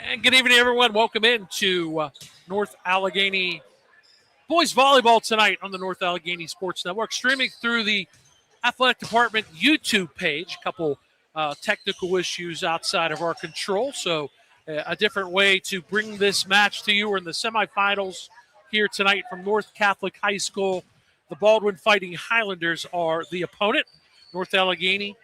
And good evening, everyone. Welcome in to North Allegheny Boys Volleyball tonight on the North Allegheny Sports Network, streaming through the Athletic Department YouTube page. A couple technical issues outside of our control, so a different way to bring this match to you. We're in the semifinals here tonight from North Catholic High School. The Baldwin Fighting Highlanders are the opponent. North Allegheny,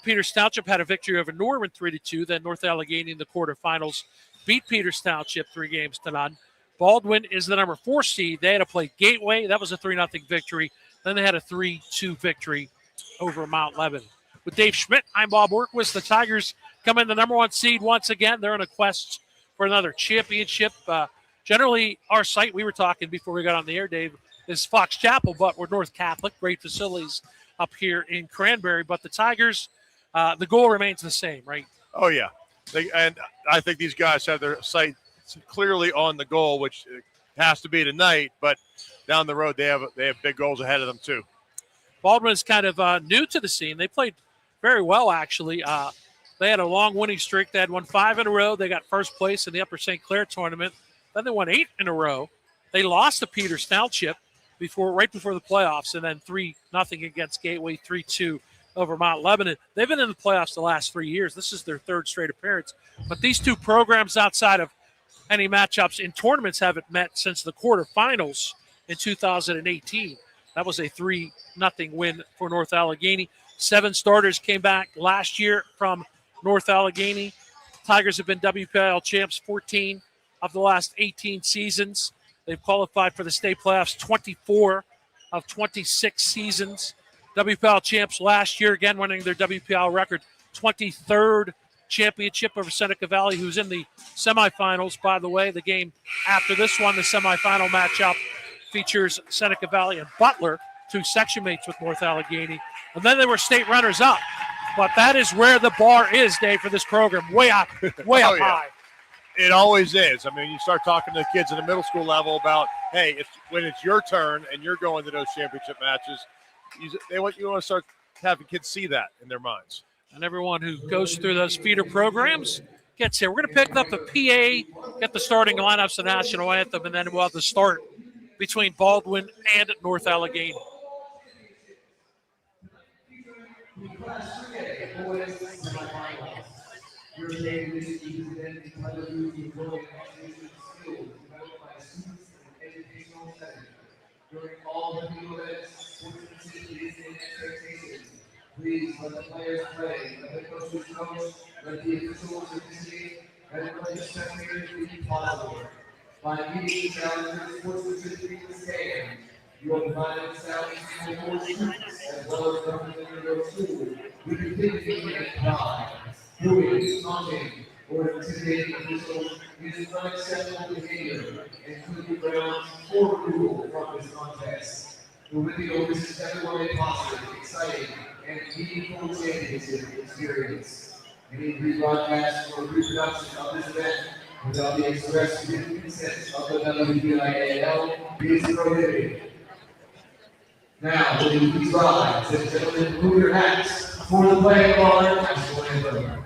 Peters Township had a victory over Norman 3-2. Then North Allegheny in the quarterfinals beat Peters Township 3-0. Baldwin is the number 4 seed. They had to play Gateway. That was a 3-0 victory. Then they had a 3-2 victory over Mount Lebanon. With Dave Schmidt, I'm Bob Workwist. The Tigers come in the number 1 seed once again. They're on a quest for another championship. Generally, our site, we were talking before we got on the air, Dave, is Fox Chapel, but we're North Catholic. Great facilities up here in Cranberry. But the Tigers, the goal remains the same, right? Oh, yeah. And I think these guys have their sight clearly on the goal, which has to be tonight. But down the road, they have big goals ahead of them, too. Baldwin is kind of new to the scene. They played very well, actually. They had a long winning streak. They had won 5 in a row. They got first place in the Upper St. Clair tournament. Then they won 8 in a row. They lost to Peters Township right before the playoffs, and then 3-0 against Gateway, 3-2 over Mount Lebanon. They've been in the playoffs the last 3 years. This is their 3rd straight appearance. But these two programs, outside of any matchups in tournaments, haven't met since the quarterfinals in 2018. That was a 3-0 win for North Allegheny. 7 starters came back last year from North Allegheny. Tigers have been WPIAL champs 14 of the last 18 seasons. They've qualified for the state playoffs 24 of 26 seasons. WPIAL champs last year, again winning their WPIAL record, 23rd championship over Seneca Valley, who's in the semifinals. By the way, the game after this one, the semifinal matchup, features Seneca Valley and Butler, 2 section mates with North Allegheny. And then they were state runners-up. But that is where the bar is, Dave, for this program, way up high. It always is. I mean, you start talking to the kids at the middle school level about, hey, when it's your turn and you're going to those championship matches, you want to start having kids see that in their minds. And everyone who goes through those feeder programs gets here. We're going to pick up the PA, get the starting lineups, the national anthem, and then we'll have the start between Baldwin and North Allegheny. During all the field events, sportsmanship and expectations. Please let the players play. Let the coaches coach. Let the officials officiate. Let the spectators be positive. By meeting challenges, sportsmanship be the stand. You will find yourself in more students as well as representing your school. We continue to pride. Booing, taunting, or intimidating officials is unacceptable behavior and could be grounds for removal from this contest. The winning is everyone a positive, exciting, and meaningful championship experience. Any rebroadcast or reproduction of this event without the express written consent of the WPIAL is prohibited. Now, will you please rise, and gentlemen, move your hats for the playing of honor national anthem.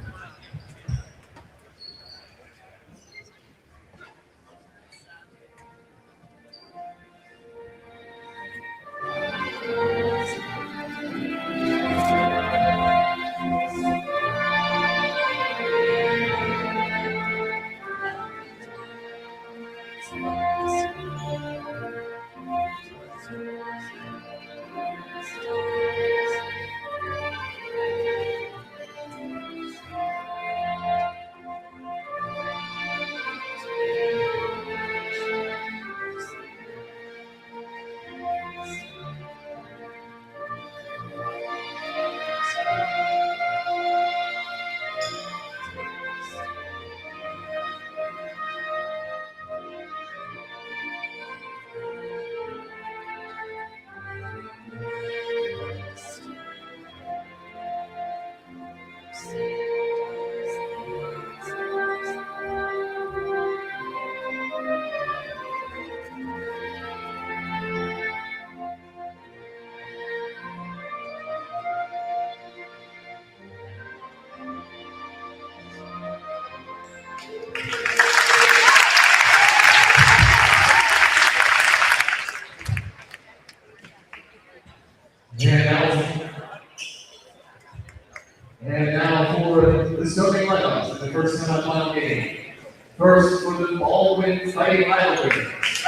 Baldwin Fighting Highlanders.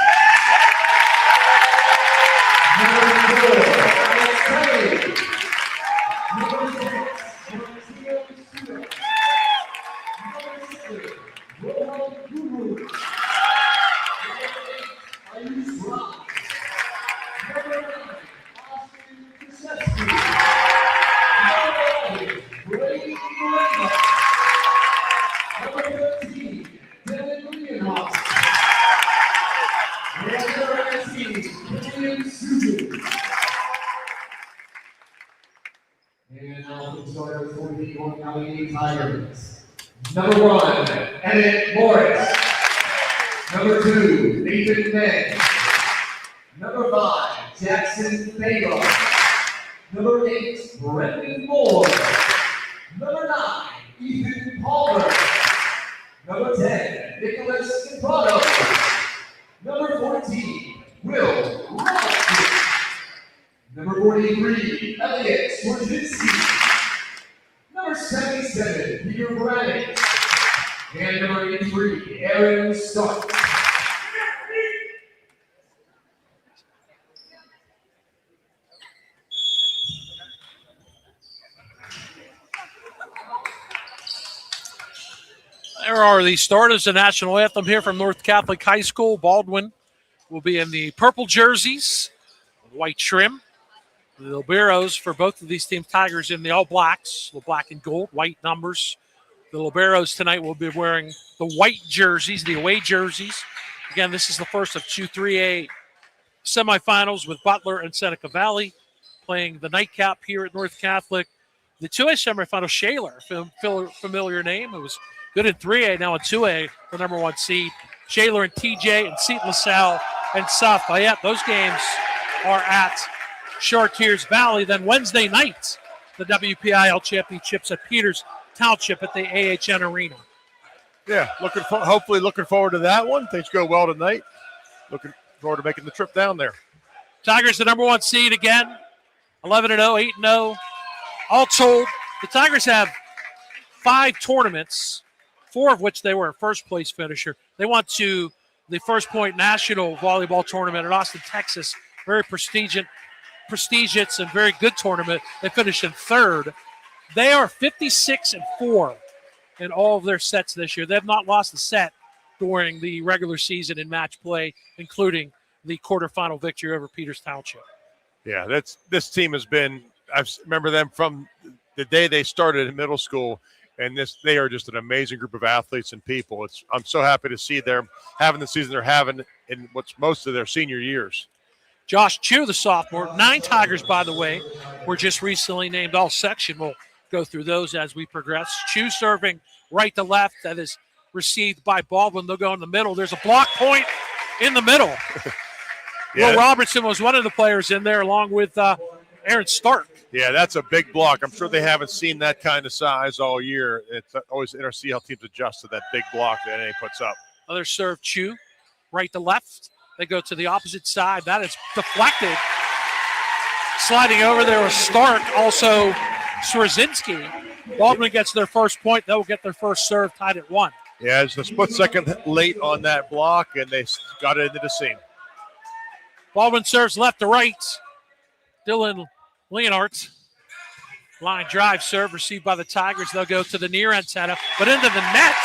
Number 4, Alex Kelly. Number 6, Martino Stewart. Number 7, Roland Guru. Number 8, Ayush Rock. Number 9, Austin Kuseski. Number 11, Brady Miranda. Number 13, Dylan Leonhoff. And number 19, William Susan. And now for the starter for the Allegheny Tigers. Number 1, Emmett Morris. Number 2, Nathan May. Number 5, Jackson Baylor. Number 8, Brendan Moore. Number 9, Ethan Palmer. Number 10, Nicholas Imprado. Number 14, Will Robertson. Number 43, Elliot Swarzinski. Number 77, Peter Braddock. And number 83, Aaron Stark. There are the starters. The national anthem here from North Catholic High School. Baldwin will be in the purple jerseys, white trim. The liberos for both of these teams, Tigers in the all blacks, the black and gold, white numbers. The liberos tonight will be wearing the white jerseys, the away jerseys. Again, this is the first of 2 3A semifinals with Butler and Seneca Valley playing the nightcap here at North Catholic. The 2A semifinal, Shaler, familiar name. It was good in 3A, now in 2A, the number 1 seed. Shaler and TJ and Seton LaSalle and South Fayette. Those games are at Chartiers Valley. Then Wednesday night, the WPIAL championships at Peters Township at the AHN Arena. Yeah, hopefully looking forward to that one. Things go well tonight. Looking forward to making the trip down there. Tigers, the number 1 seed again, 11-0, 8-0. All told, the Tigers have 5 tournaments, 4 of which they were a first-place finisher. They went to the First Point National Volleyball Tournament in Austin, Texas. Very prestigious and very good tournament. They finished in 3rd. They are 56-4 in all of their sets this year. They have not lost a set during the regular season in match play, including the quarterfinal victory over Peters Township. Yeah, this team has been – I remember them from the day they started in middle school, and they are just an amazing group of athletes and people. I'm so happy to see them having the season they're having in what's most of their senior years. Josh Chu, the sophomore. 9 Tigers, by the way, were just recently named all-section. We'll go through those as we progress. Chu serving right to left. That is received by Baldwin. They'll go in the middle. There's a block point in the middle. Yeah. Will Robertson was one of the players in there along with Aaron Stark. Yeah, that's a big block. I'm sure they haven't seen that kind of size all year. It's always interesting to see how teams adjust to that big block that NA puts up. Other serve, Chu, right to left. They go to the opposite side. That is deflected. Sliding over there was Stark, also Swarzinski. Baldwin gets their first point. They'll get their first serve, tied at 1. Yeah, it's a split second late on that block, and they got it into the seam. Baldwin serves left to right. Dylan Leonhardt. Line drive serve received by the Tigers. They'll go to the near antenna, but into the net.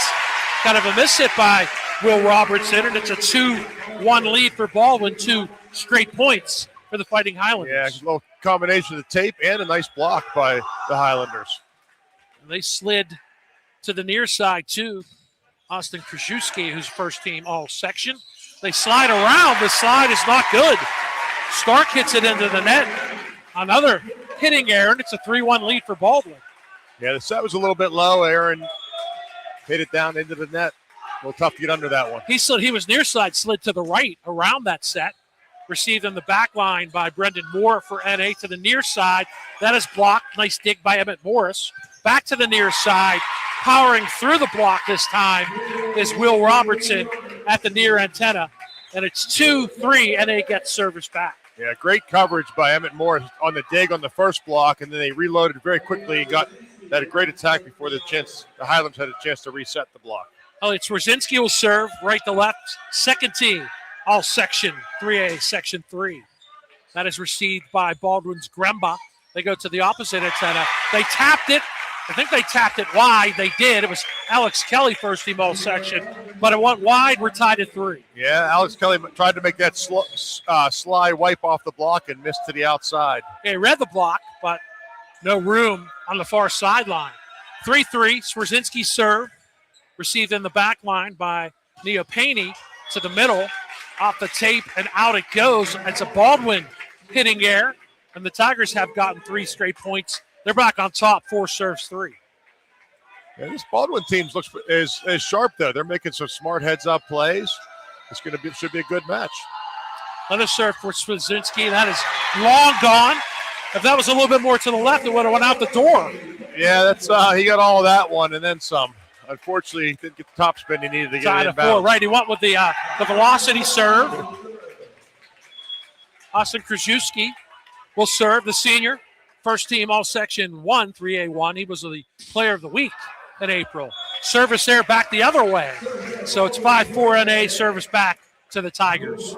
Kind of a miss hit by Will Robertson, and it's a 2-1 lead for Baldwin. 2 straight points for the Fighting Highlanders. Yeah, a little combination of the tape and a nice block by the Highlanders. And they slid to the near side too. Austin Kraszewski, who's first team all section. They slide around. The slide is not good. Stark hits it into the net. Another hitting error, and it's a 3-1 lead for Baldwin. Yeah, the set was a little bit low. Aaron hit it down into the net. A little tough to get under that one. He was near side, slid to the right around that set. Received in the back line by Brendan Moore for NA to the near side. That is blocked. Nice dig by Emmett Morris. Back to the near side. Powering through the block this time is Will Robertson at the near antenna. And it's 2-3. NA gets service back. Yeah, great coverage by Emmett Morris on the dig on the first block, and then they reloaded very quickly and got that a great attack before the Highlanders had a chance to reset the block. Elliot Swerzinski will serve right to left. Second team, all section 3A, section 3. That is received by Baldwin's Gremba. They go to the opposite antenna. They tapped it. I think they tapped it wide. They did. It was Alex Kelly, first team all section, but it went wide. We're tied at 3. Yeah, Alex Kelly tried to make that slide wipe off the block and missed to the outside. Yeah, he read the block, but no room on the far sideline. 3-3, Swerzinski serve. Received in the back line by Neopani to the middle, off the tape, and out it goes. It's a Baldwin hitting air, and the Tigers have gotten 3 straight points. They're back on top, 4 serves 3. Yeah, this Baldwin team is sharp, though. They're making some smart heads-up plays. It's should be a good match. Another serve for Swerzinski. That is long gone. If that was a little bit more to the left, it would have went out the door. Yeah, that's he got all of that one and then some. Unfortunately, he didn't get the top spin he needed to get it in bounds. Right, he went with the velocity serve. Austin Krzyzewski will serve, the senior. First team all-section 1, 3A1. He was the player of the week in April. Service there back the other way. So it's 5-4 NA service back to the Tigers.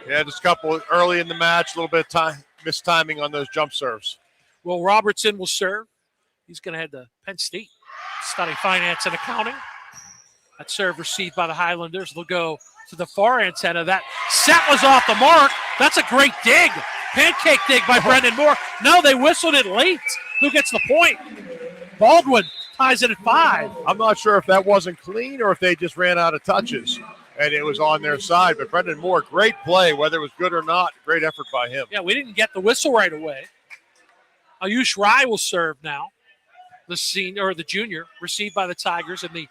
Yeah, just a couple early in the match, a little bit of time, mistiming on those jump serves. Will Robertson will serve. He's going to head to Penn State, study finance and accounting. That serve received by the Highlanders. They'll go to the far antenna. That set was off the mark. That's a great dig. Pancake dig by Brendan Moore. No, they whistled it late. Who gets the point? Baldwin ties it at 5. I'm not sure if that wasn't clean or if they just ran out of touches and it was on their side. But Brendan Moore, great play, whether it was good or not. Great effort by him. Yeah, we didn't get the whistle right away. Ayush Rai will serve now. The senior or the junior, received by the Tigers in the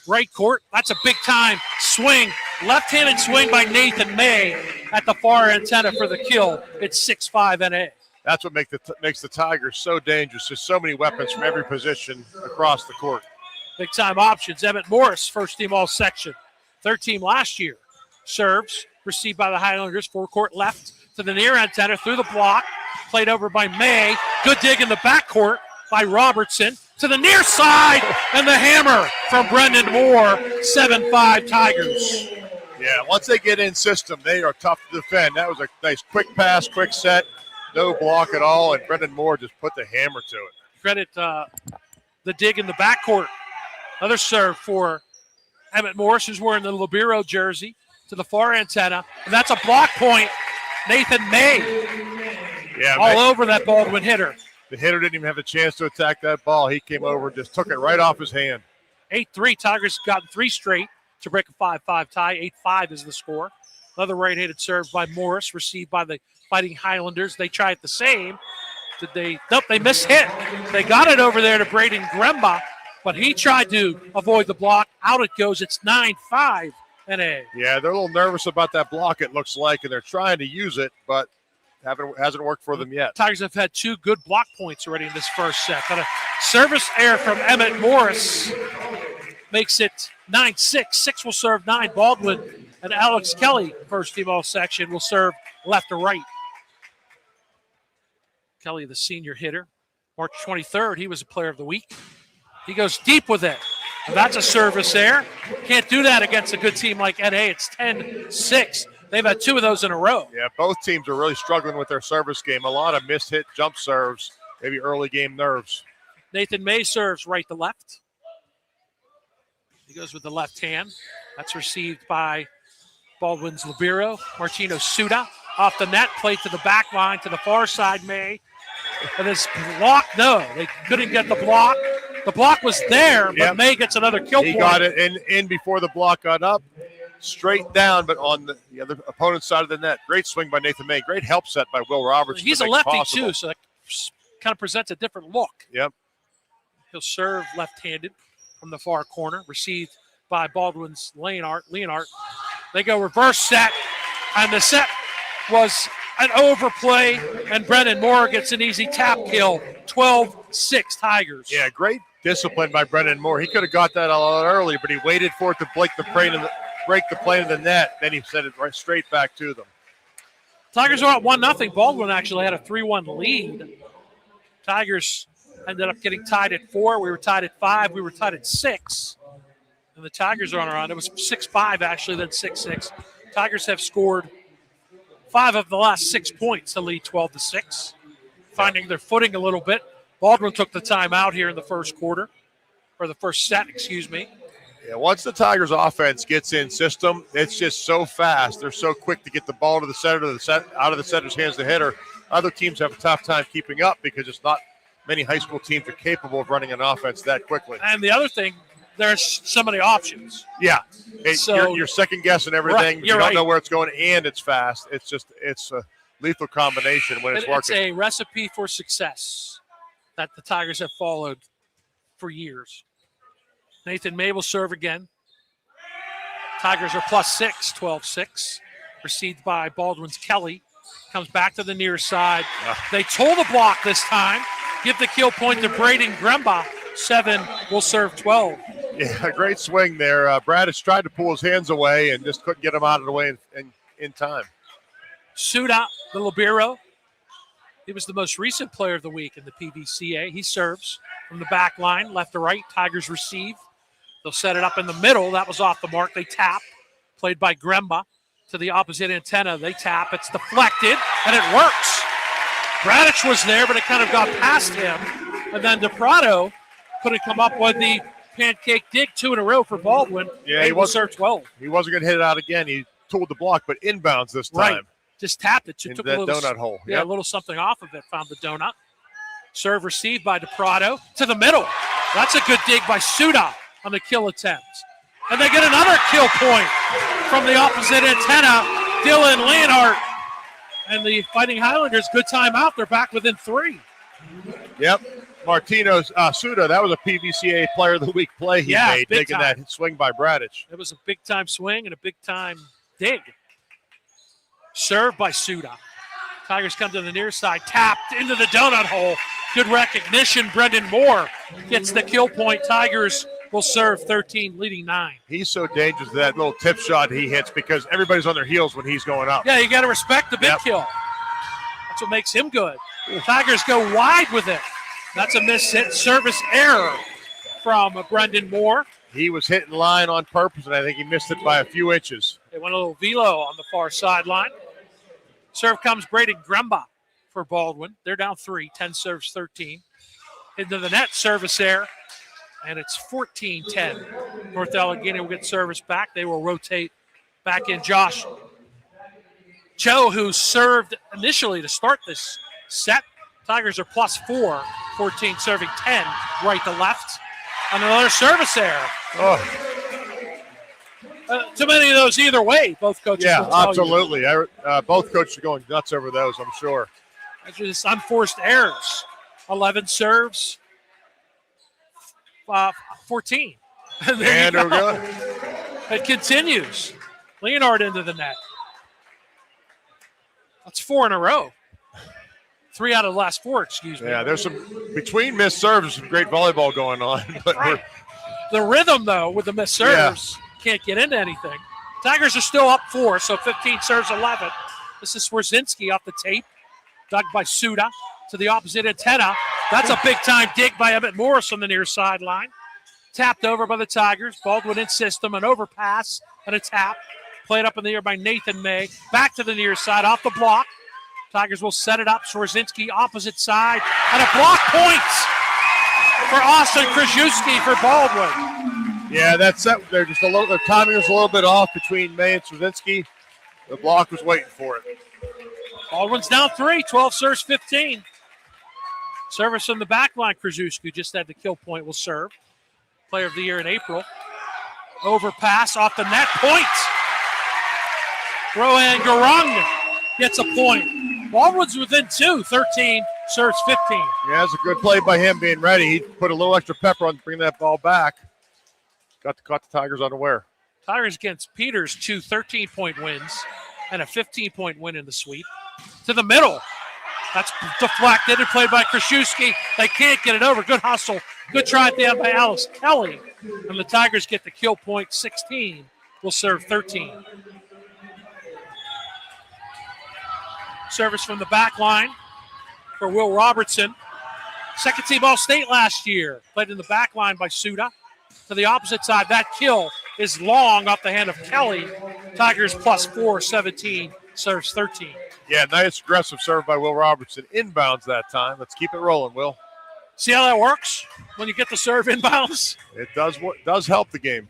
right court. That's a big time swing. Left-handed swing by Nathan May at the far antenna for the kill. It's 6-5 NA. That's what makes the Tigers so dangerous. There's so many weapons from every position across the court. Big time options. Emmett Morris, first team all section. Third team last year. Serves, received by the Highlanders, forecourt left to the near antenna through the block. Played over by May. Good dig in the backcourt by Robertson to the near side, and the hammer from Brendan Moore. 7-5 Tigers. Yeah, once they get in system, they are tough to defend. That was a nice quick pass, quick set, no block at all, and Brendan Moore just put the hammer to it. Credit the dig in the backcourt. Another serve for Emmett Morris, who's wearing the Libero jersey, to the far antenna, and that's a block point. Nathan May, all over that Baldwin hitter. The hitter didn't even have a chance to attack that ball. He came over and just took it right off his hand. 8-3. Tigers gotten 3 straight to break a 5-5 tie. 8-5 is the score. Another right-handed serve by Morris, received by the Fighting Highlanders. They try it the same. Nope, they mishit. They got it over there to Braden Gremba, but he tried to avoid the block. Out it goes. It's 9-5 NA. Yeah, they're a little nervous about that block, it looks like, and they're trying to use it, but hasn't worked for them yet. Tigers have had 2 good block points already in this first set. But a service error from Emmett Morris makes it 9-6. 6 will serve 9. Baldwin and Alex Kelly, first team all section, will serve left to right. Kelly, the senior hitter. March 23rd, he was a player of the week. He goes deep with it. And that's a service error. Can't do that against a good team like NA. It's 10-6. They've had 2 of those in a row. Yeah, both teams are really struggling with their service game. A lot of missed hit jump serves, maybe early game nerves. Nathan May serves right to left. He goes with the left hand. That's received by Baldwin's Libero. Martino Suda off the net, played to the back line to the far side, May. And this block, no, they couldn't get the block. The block was there, but May gets another kill point. He got it in before the block got up. Straight down, but on the other opponent's side of the net. Great swing by Nathan May. Great help set by Will Robertson. He's a lefty, too, so that kind of presents a different look. Yep. He'll serve left-handed from the far corner, received by Baldwin's Leonhardt. They go reverse set, and the set was an overplay, and Brendan Moore gets an easy tap kill. 12-6 Tigers. Yeah, great discipline by Brendan Moore. He could have got that a lot earlier, but he waited for it to break the plane of the net. Then he sent it right straight back to them. Tigers are up 1-0. Baldwin actually had a 3-1 lead. Tigers ended up getting tied at 4. We were tied at 5. We were tied at 6. and the Tigers are on a run. It was 6-5, actually, then 6-6. Tigers have scored 5 of the last 6 points to lead 12-6, finding their footing a little bit. Baldwin took the timeout here in the first quarter, or the first set, excuse me. Yeah, once the Tigers offense gets in system, it's just so fast. They're so quick to get the ball to the center, out of the center's hands to hitter. Other teams have a tough time keeping up because it's not many high school teams are capable of running an offense that quickly. And the other thing, there's so many options. Yeah, So, you're second guessing everything. Right, you don't right. know where it's going, and it's fast. It's a lethal combination when it's working. It's a recipe for success that the Tigers have followed for years. Nathan May will serve again. Tigers are +6, 12-6. Received by Baldwin's Kelly. Comes back to the near side. They toll the block this time. Give the kill point to Braden Gremba. 7 will serve 12. Yeah, a great swing there. Bradish tried to pull his hands away and just couldn't get him out of the way in time. Suda, the libero. He was the most recent player of the week in the PVCA. He serves from the back line, left to right. Tigers receive. They'll set it up in the middle. That was off the mark. They tap. Played by Gremba to the opposite antenna. They tap. It's deflected, and it works. Bradish was there, but it kind of got past him. And then DePrado couldn't come up with the pancake dig 2 in a row for Baldwin. Yeah, he was serve 12. He wasn't going to hit it out again. He tooled the block, but inbounds this time. Right. Just tapped it. Into Took that a little donut hole. Yeah, Yep. a little something off of it. Found the donut. Serve received by DePrado to the middle. That's a good dig by Suda on the kill attempt. And they get another kill point from the opposite antenna. Dylan Leonhardt and the Fighting Highlanders. Good timeout. They're back within 3. Yep. Martino's Suda, that was a PVCA Player of the Week play he made, taking time. that swing by Bradish. It was a big-time swing and a big-time dig. Served by Suda. Tigers come to the near side, tapped into the donut hole. Good recognition. Brendan Moore gets the kill point. Tigers will serve 13, leading 9. He's so dangerous with that little tip shot he hits because everybody's on their heels when he's going up. Yeah, you got to respect the big kill. That's what makes him good. Tigers go wide with it. That's a missed hit. Service error from Brendan Moore. He was hitting line on purpose, and I think he missed it by a few inches. They went a little velo on the far sideline. Serve comes Braden Gremba for Baldwin. They're down 3, 10 serves 13. Into the net, service error, and it's 14-10. North Allegheny will get service back. They will rotate back in Josh Cho, who served initially to start this set. Tigers are +4, 14 serving 10, right to left. And another service error. Too many of those either way, both coaches. Yeah, will tell absolutely. Both coaches are going nuts over those, I'm sure. That's just unforced errors. 11 serves, 14. And there we go. It continues. Leonhardt into the net. That's 4 in a row. 3 out of the last 4, excuse me. Yeah, there's some, between missed serves, some great volleyball going on. But Right. The rhythm, though, with the missed serves, can't get into anything. Tigers are still up 4, so 15 serves 11. This is Swerzinski off the tape. Dug by Suda to the opposite antenna. That's a big-time dig by Emmett Morris on the near sideline. Tapped over by the Tigers. Baldwin in system, an overpass and a tap. Played up in the air by Nathan May. Back to the near side, off the block. Tigers will set it up. Swerzinski opposite side. And a block point for Austin Krajewski for Baldwin. yeah, that's it. They're just a little. Their timing was a little bit off between May and Swerzinski. The block was waiting for it. Baldwin's down 3, 12 serves 15. Service from the back line. Krajewski just had the kill point, will serve. Player of the year in April. Overpass off the net. Point. Rohan Garung gets a point. Baldwin's within 2, 13 serves 15. Yeah, it's a good play by him being ready. He put a little extra pepper on to bring that ball back. Caught the Tigers unaware. Tigers against Peters, 2 13-point wins and a 15-point win in the sweep. To the middle. That's deflected and played by Krajewski. They can't get it over. Good hustle. Good try at the end by Alice Kelly. And the Tigers get the kill point. 16 will serve 13. Service from the back line for Will Robertson. Second team All-State last year. Played in the back line by Suda. to the opposite side. That kill is long off the hand of Kelly. Tigers +4, 17, serves 13. Yeah, nice aggressive serve by Will Robertson. Inbounds that time. Let's keep it rolling, Will. See how that works when you get the serve inbounds? It does help the game.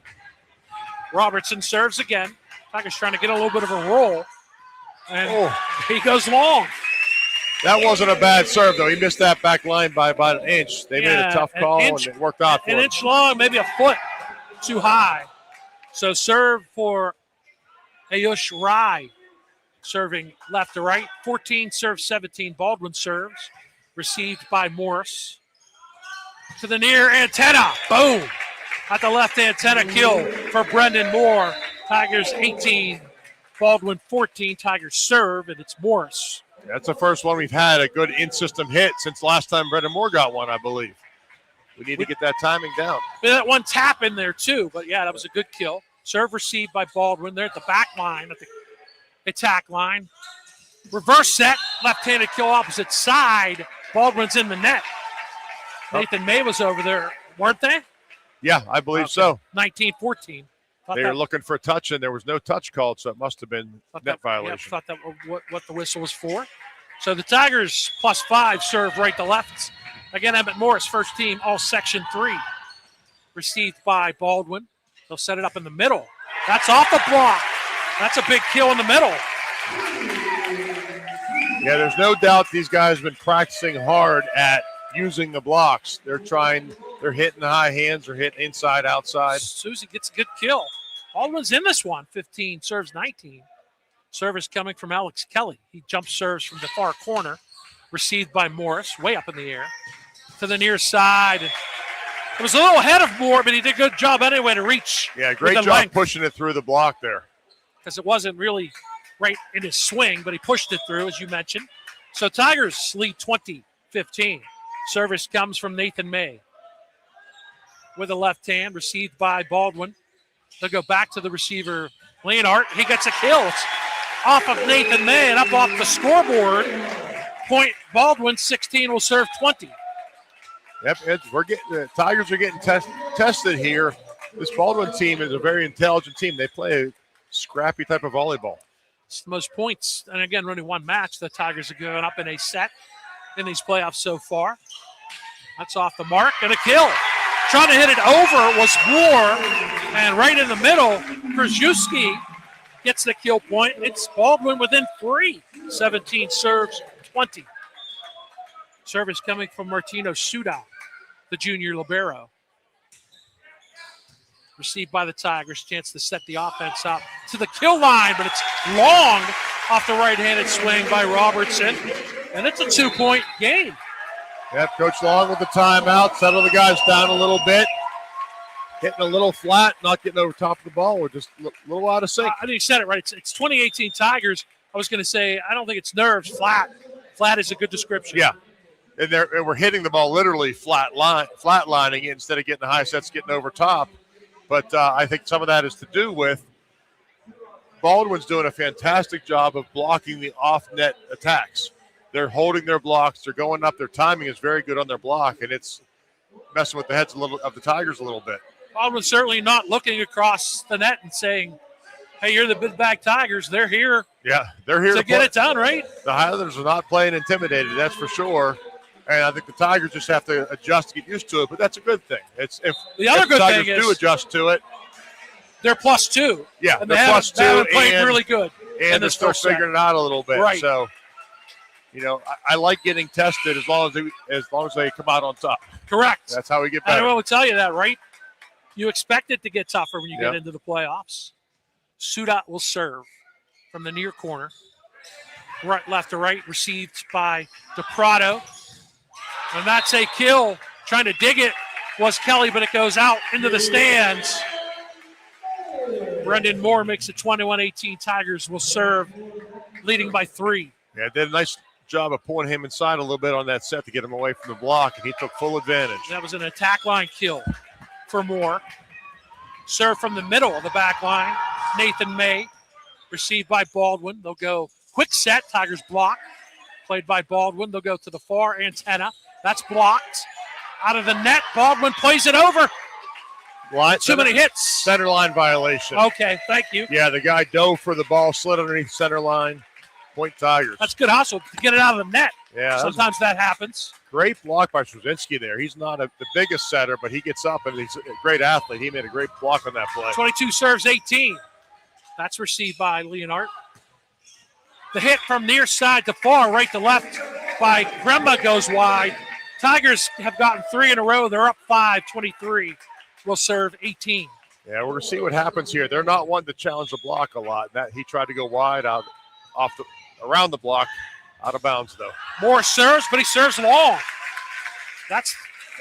Robertson serves again. Tigers trying to get a little bit of a roll. And he goes long. That wasn't a bad serve, though. He missed that back line by about an inch. They made a tough call, and it worked out for him. An inch long, maybe a foot too high. So serve for Ayush Rai, serving left to right. 14 serves 17. Baldwin serves. Received by Morris. To the near antenna. Boom. At the left antenna kill for Brendan Moore. Tigers 18. Baldwin 14. Tigers serve, and it's Morris. That's the first one we've had a good in-system hit since last time Brendan Moore got one, I believe. We need to get that timing down. That one tap in there, too. But, yeah, that was a good kill. Serve received by Baldwin. They're at the back line, at the attack line. Reverse set. Left-handed kill opposite side. Baldwin's in the net. Nathan May was over there, weren't they? Yeah, I believe so. 19-14. They were looking for a touch, and there was no touch called, so it must have been net violation. Yeah, thought that what the whistle was for. So the Tigers +5 serve right to left. Again, Emmett Morris, first team, all Section 3. Received by Baldwin. They'll set it up in the middle. That's off the block. That's a big kill in the middle. Yeah, there's no doubt these guys have been practicing hard at using the blocks. They're hitting high hands, they're hitting inside, outside. Susie gets a good kill. Baldwin's in this one, 15, serves 19. Service coming from Alex Kelly. He jump serves from the far corner. Received by Morris, way up in the air. To the near side. It was a little ahead of Moore, but he did a good job anyway to reach. Yeah, great job pushing it through the block there. Because it wasn't really right in his swing, but he pushed it through, as you mentioned. So Tigers lead 20-15. Service comes from Nathan May. With a left hand, received by Baldwin. They'll go back to the receiver, Leonhardt. He gets a kill. It's off of Nathan May and up off the scoreboard. Point Baldwin, 16 will serve 20. Yep, the Tigers are getting tested here. This Baldwin team is a very intelligent team. They play a scrappy type of volleyball. It's the most points, and again, only one match the Tigers are going up in a set in these playoffs so far. That's off the mark, and a kill. Trying to hit it over was Moore, and right in the middle, Krzyzewski gets the kill point. It's Baldwin within 3. 17 serves 20. Service coming from Martino Suda, the junior libero. Received by the Tigers. Chance to set the offense up to the kill line, but it's long off the right-handed swing by Robertson. And it's a 2-point game. Yep, Coach Long with the timeout. Settle the guys down a little bit. Hitting a little flat, not getting over top of the ball. We're just a little out of sync. I think you said it right. It's 2018 Tigers. I was going to say, I don't think it's nerves. Flat. Flat is a good description. Yeah. And we're hitting the ball literally flatlining it instead of getting the high sets, getting over top. But I think some of that is to do with Baldwin's doing a fantastic job of blocking the off-net attacks. They're holding their blocks. They're going up. Their timing is very good on their block, and it's messing with the heads of the Tigers a little bit. Baldwin's certainly not looking across the net and saying, hey, you're the big bag Tigers. They're here. Yeah, they're here to get it done, right? The Highlanders are not playing intimidated, that's for sure. And I think the Tigers just have to adjust to get used to it, but that's a good thing. If the Tigers do adjust to it, they're +2. Yeah, and they're +2. They haven't played really good. And they're still figuring it out a little bit. Right. So, I like getting tested as long as they come out on top. Correct. That's how we get better. I will tell you that, right? You expect it to get tougher when you get into the playoffs. Sudat will serve from the near corner. Right, left to right, received by DePrado. And that's a kill. Trying to dig it was Kelly, but it goes out into the stands. Brendan Moore makes it 21-18. Tigers will serve, leading by 3. Yeah, did a nice job of pulling him inside a little bit on that set to get him away from the block, and he took full advantage. That was an attack line kill for Moore. Serve from the middle of the back line. Nathan May, received by Baldwin. They'll go quick set. Tigers block. Played by Baldwin. They'll go to the far antenna. That's blocked. Out of the net, Baldwin plays it over. Too many hits. Center line violation. Okay, thank you. Yeah, the guy dove for the ball, slid underneath center line. Point Tigers. That's good hustle to get it out of the net. Yeah, sometimes that happens. Great block by Straczynski there. He's not the biggest setter, but he gets up, and he's a great athlete. He made a great block on that play. 22 serves 18. That's received by Leonard. The hit from near side to far, right to left by Gremba goes wide. Tigers have gotten 3 in a row. They're up 5, 23. Will serve 18. Yeah, we're going to see what happens here. They're not one to challenge the block a lot. That he tried to go wide around the block, out of bounds though. Moore serves, but he serves long. That's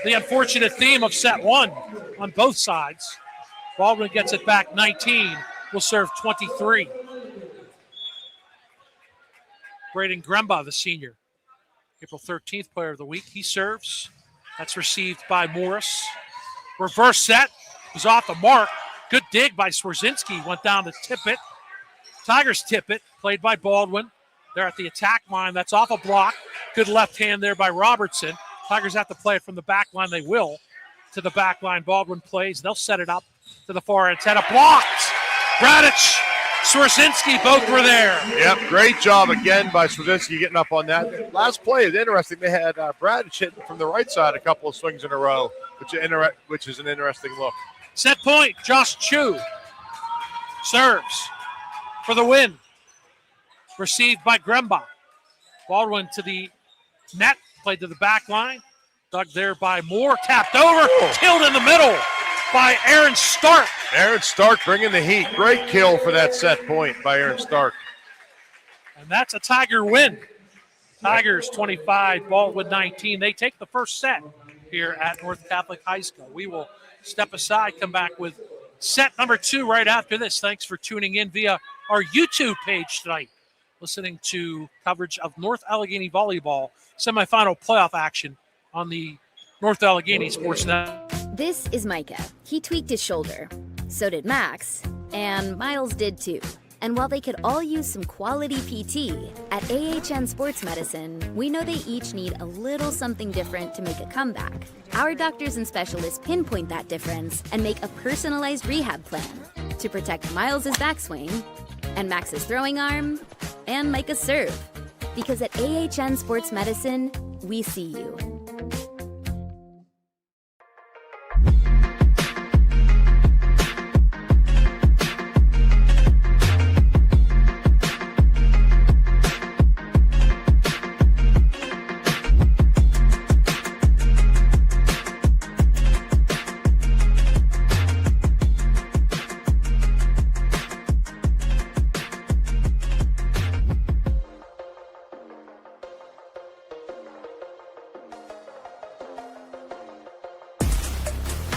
the unfortunate theme of set 1 on both sides. Baldwin gets it back 19. Will serve 23. Braden Gremba, the senior, April 13th player of the week. He serves. That's received by Morris. Reverse set was off the mark. Good dig by Swarzynski. Went down to tip it. Tigers tip it. Played by Baldwin. They're at the attack line. That's off a block. Good left hand there by Robertson. Tigers have to play it from the back line. They will. To the back line. Baldwin plays. They'll set it up to the far antenna. Blocked. Radich, Swarzynski, both were there. Yep, great job again by Swarzynski getting up on that. Last play is interesting. They had Radich hitting from the right side a couple of swings in a row, which is an interesting look. Set point, Josh Chu serves for the win. Received by Gremba. Baldwin to the net, played to the back line. Dug there by Moore, tapped over, killed in the middle by Aaron Stark. Aaron Stark bringing the heat. Great kill for that set point by Aaron Stark. And that's a Tiger win. Tigers 25, Baldwin 19. They take the first set here at North Catholic High School. We will step aside, come back with set number 2 right after this. Thanks for tuning in via our YouTube page tonight, listening to coverage of North Allegheny Volleyball Semi-Final playoff action on the North Allegheny Sports Network. This is Micah. He tweaked his shoulder. So did Max. And Miles did too. And while they could all use some quality PT, at AHN Sports Medicine, we know they each need a little something different to make a comeback. Our doctors and specialists pinpoint that difference and make a personalized rehab plan to protect Miles' backswing and Max's throwing arm and Micah's serve. Because at AHN Sports Medicine, we see you.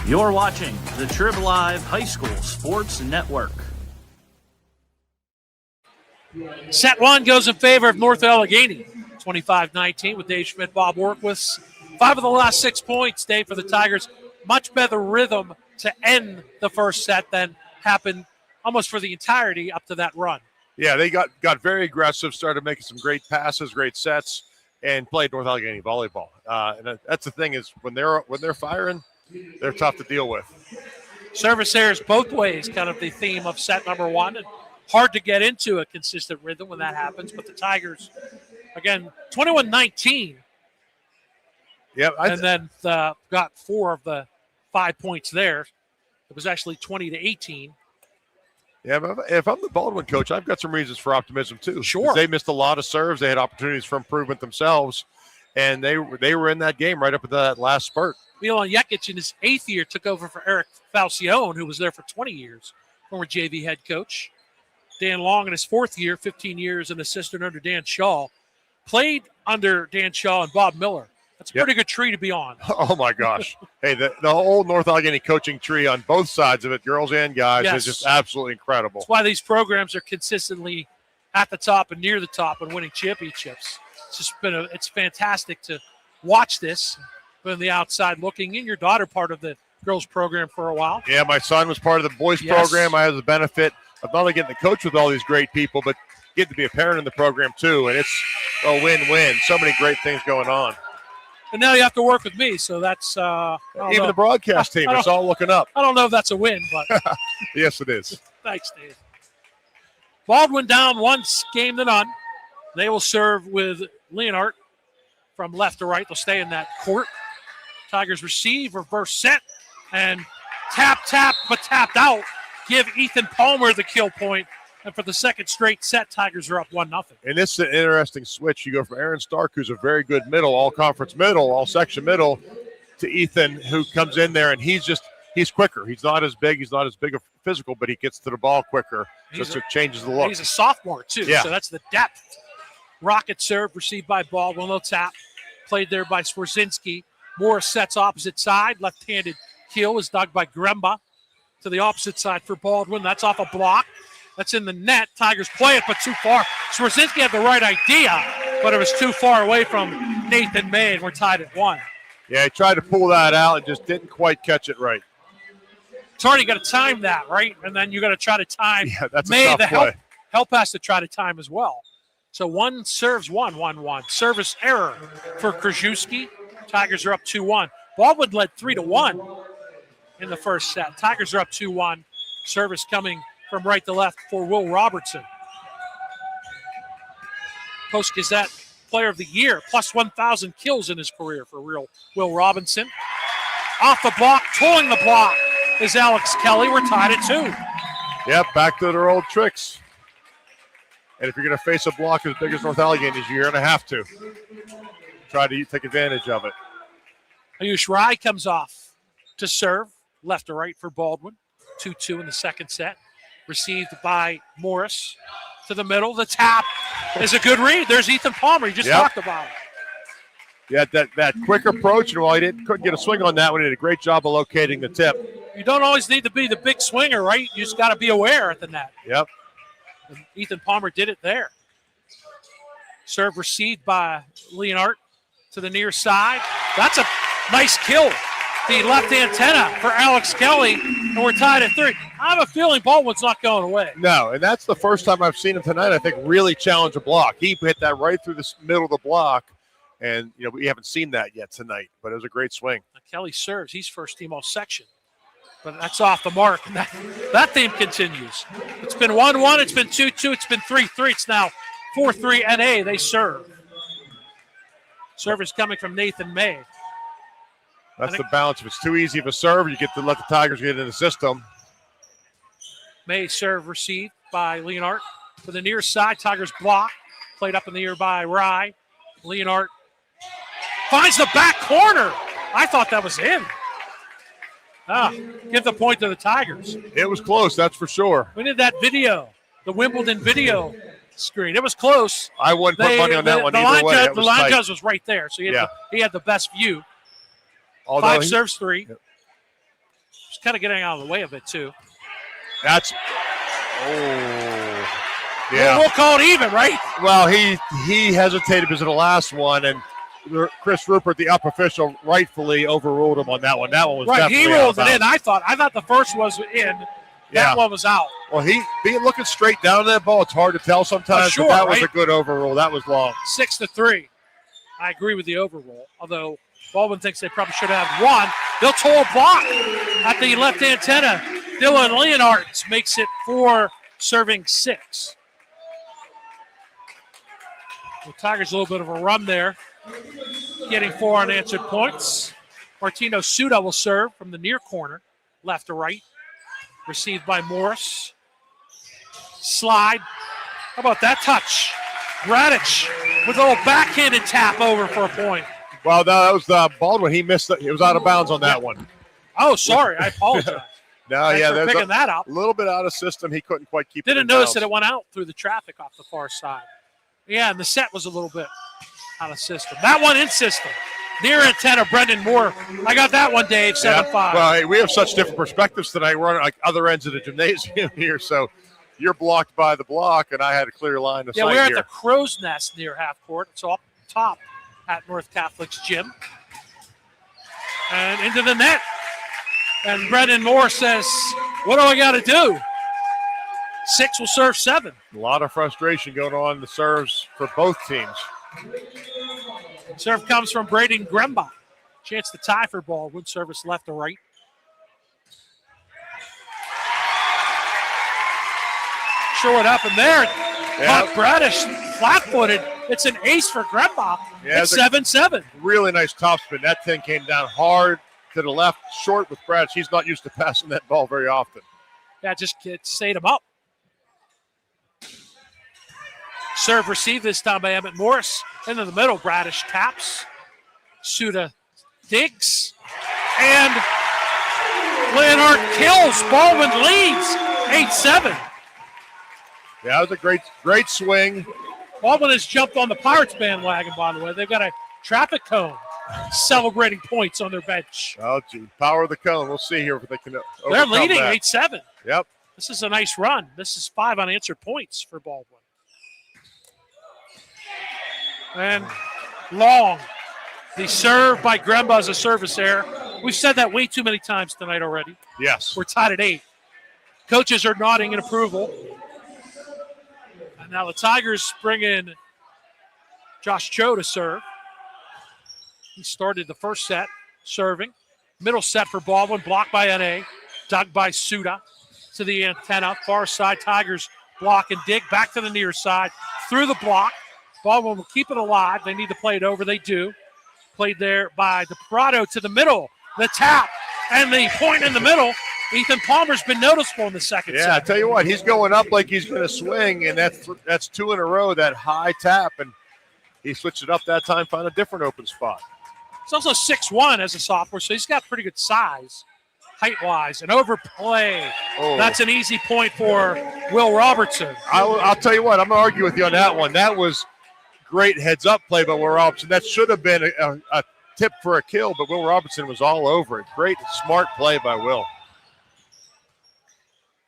You're watching the Trib Live High School Sports Network. Set 1 goes in favor of North Allegheny, 25-19 with Dave Schmidt, Bob Workwith. 5 of the last 6 points, Dave, for the Tigers. Much better rhythm to end the first set than happened almost for the entirety up to that run. Yeah, they got very aggressive, started making some great passes, great sets, and played North Allegheny volleyball. And that's the thing is when they're firing, they're tough to deal with. Service errors both ways, kind of the theme of set number 1. And hard to get into a consistent rhythm when that happens. But the Tigers, again, 21-19. Yep. And then got 4 of the 5 points there. It was actually 20-18. Yeah, but if I'm the Baldwin coach, I've got some reasons for optimism too. Sure. They missed a lot of serves. They had opportunities for improvement themselves. And they were in that game right up to that last spurt. Milan Jekic in his 8th year took over for Eric Falcione, who was there for 20 years, former JV head coach. Dan Long in his 4th year, 15 years, an assistant under Dan Shaw. Played under Dan Shaw and Bob Miller. That's a pretty good tree to be on. Oh, my gosh. Hey, the whole North Allegheny coaching tree on both sides of it, girls and guys, is just absolutely incredible. That's why these programs are consistently at the top and near the top and winning championships. It's just it's fantastic to watch this. From the outside looking in. Your daughter part of the girls program for a while. Yeah, my son was part of the boys program. I had the benefit of not only getting to coach with all these great people, but getting to be a parent in the program too. And it's a win-win. So many great things going on. And now you have to work with me, so that's Even the broadcast team, it's all looking up. I don't know if that's a win, but Yes, it is. thanks, Dave. Baldwin down 1-0. They will serve with Leonhardt from left to right. They'll stay in that court. Tigers receive, reverse set, and tap, but tapped out. Give Ethan Palmer the kill point. And for the second straight set, Tigers are up 1-0. And this is an interesting switch. You go from Aaron Stark, who's a very good middle, all-conference middle, all-section middle, to Ethan, who comes in there, and he's quicker. He's not as big. He's not as big a physical, but he gets to the ball quicker. So it changes the look. He's a sophomore, too, yeah. So that's the depth. Rocket serve, received by Baldwin. No tap. Played there by Swarzinski. Morris sets opposite side. Left-handed heel is dug by Gremba to the opposite side for Baldwin. That's off a block. That's in the net. Tigers play it, but too far. Swarzinski had the right idea, but it was too far away from Nathan May, and we're tied at 1. Yeah, he tried to pull that out and just didn't quite catch it right. It's already got to time that, right? And then you got to try to time that's May. A tough play. Help has to try to time as well. So 1 serves 1-1-1. Service error for Krajewski. Tigers are up 2-1. Baldwin led 3-1 in the first set. Tigers are up 2-1. Service coming from right to left for Will Robertson. Post-Gazette Player of the Year, plus 1,000 kills in his career for Will Robinson. Off the block, towing the block is Alex Kelly. We're tied at 2. Yep, back to their old tricks. And if you're going to face a block as big as North Allegheny, you're going to have to try to take advantage of it. Ayush Rai comes off to serve, left to right for Baldwin. 2-2 in the second set. Received by Morris to the middle. The tap is a good read. There's Ethan Palmer. He just talked about it. Yeah, that quick approach, and while he couldn't get a swing on that one, he did a great job of locating the tip. You don't always need to be the big swinger, right? You just got to be aware at the net. Yep. And Ethan Palmer did it there. Serve received by Leonhardt to the near side. That's a nice kill. The left antenna for Alex Kelly, and we're tied at 3. I have a feeling Baldwin's not going away. No, and that's the first time I've seen him tonight, I think, really challenge a block. He hit that right through the middle of the block, and we haven't seen that yet tonight, but it was a great swing. Kelly serves. He's first team all section, but that's off the mark. That theme continues. It's been 1-1. It's been 2-2. It's been 3-3. It's now 4-3 NA. They serve. Service coming from Nathan May. That's the balance. If it's too easy of a serve, you get to let the Tigers get in the system. May serve received by Leonhardt to the near side. Tigers block. Played up in the air by Rye. Leonhardt finds the back corner. I thought that was in. Give the point to the Tigers. It was close, that's for sure. We did that video, the Wimbledon video screen. It was close. I wouldn't put money on that one either way. The line judge was right there, so he had the best view. Although 5 serves 3. Yep. Just kind of getting out of the way of it, too. We'll call it even, right? Well, he hesitated because of the last one, and Chris Rupert, the up official, rightfully overruled him on that one. That one was definitely he ruled it in. I thought the first was in. That one was out. Well, looking straight down to that ball. It's hard to tell sometimes, but that was a good overrule. That was long. 6-3. I agree with the overrule, although Baldwin thinks they probably should have won. They'll tow a block at the left antenna. Dylan Leonhardt makes it 4, serving 6. The Tigers a little bit of a run there, getting 4 unanswered points. Martino Suda will serve from the near corner, left to right. Received by Morris. Slide. How about that touch? Radich with a little backhanded tap over for a point. Well, that was Baldwin. He missed it. It was out of bounds on that one. Oh, sorry. I apologize. There's picking that up. A little bit out of system. He couldn't quite keep it in Didn't notice bounds. that it went out through the traffic off the far side. Yeah, and the set was a little bit out of system. That one in system. Near antenna, Brendan Moore. I got that one, Dave, 7-5. Well, hey, we have such different perspectives tonight. We're on like other ends of the gymnasium here, so you're blocked by the block, and I had a clear line of sight we're here. at the Crow's Nest near half court. It's up top at North Catholic's gym. And into the net. And Brendan Moore says, what do I got to do? 6 will serve 7. A lot of frustration going on in the serves for both teams. Serve comes from Braden Gremba. Chance to tie for Baldwin. Service left to right. Sure what happened there. Caught Bradish flat-footed. It's an ace for Gremba. Yeah, it's 7-7. Really nice topspin. That thing came down hard to the left, short with Bradish. He's not used to passing that ball very often. Yeah, just stayed him up. Serve received this time by Emmett Morris. Into the middle, Bradish taps. Suda digs. And Leonhardt kills. Baldwin leads 8-7. Yeah, that was a great swing. Baldwin has jumped on the Pirates bandwagon, by the way. They've got a traffic cone celebrating points on their bench. Oh, gee. Power of the cone. We'll see here if they can overcome They're leading that. 8-7. Yep. This is a nice run. This is 5 unanswered points for Baldwin. And long. The serve by Gremba is a service error. We've said that way too many times tonight already. Yes. We're tied at 8. Coaches are nodding in approval. And now the Tigers bring in Josh Cho to serve. He started the first set serving. Middle set for Baldwin, blocked by N.A., dug by Suda to the antenna. Far side, Tigers block and dig back to the near side. Through the block. Baldwin will keep it alive. They need to play it over. They do. Played there by DePrado to the middle. The tap and the point in the middle. Ethan Palmer's been noticeable in the second set. Yeah, I tell you what, he's going up like he's going to swing, and that's 2 in a row, that high tap, and he switched it up that time, found a different open spot. He's also 6'1" as a sophomore, so he's got pretty good size, height-wise. An overplay. Oh. That's an easy point for Will Robertson. I'll tell you what, I'm going to argue with you on that one. That was great heads-up play by Will Robertson. That should have been a tip for a kill, but Will Robertson was all over it. Great, smart play by Will.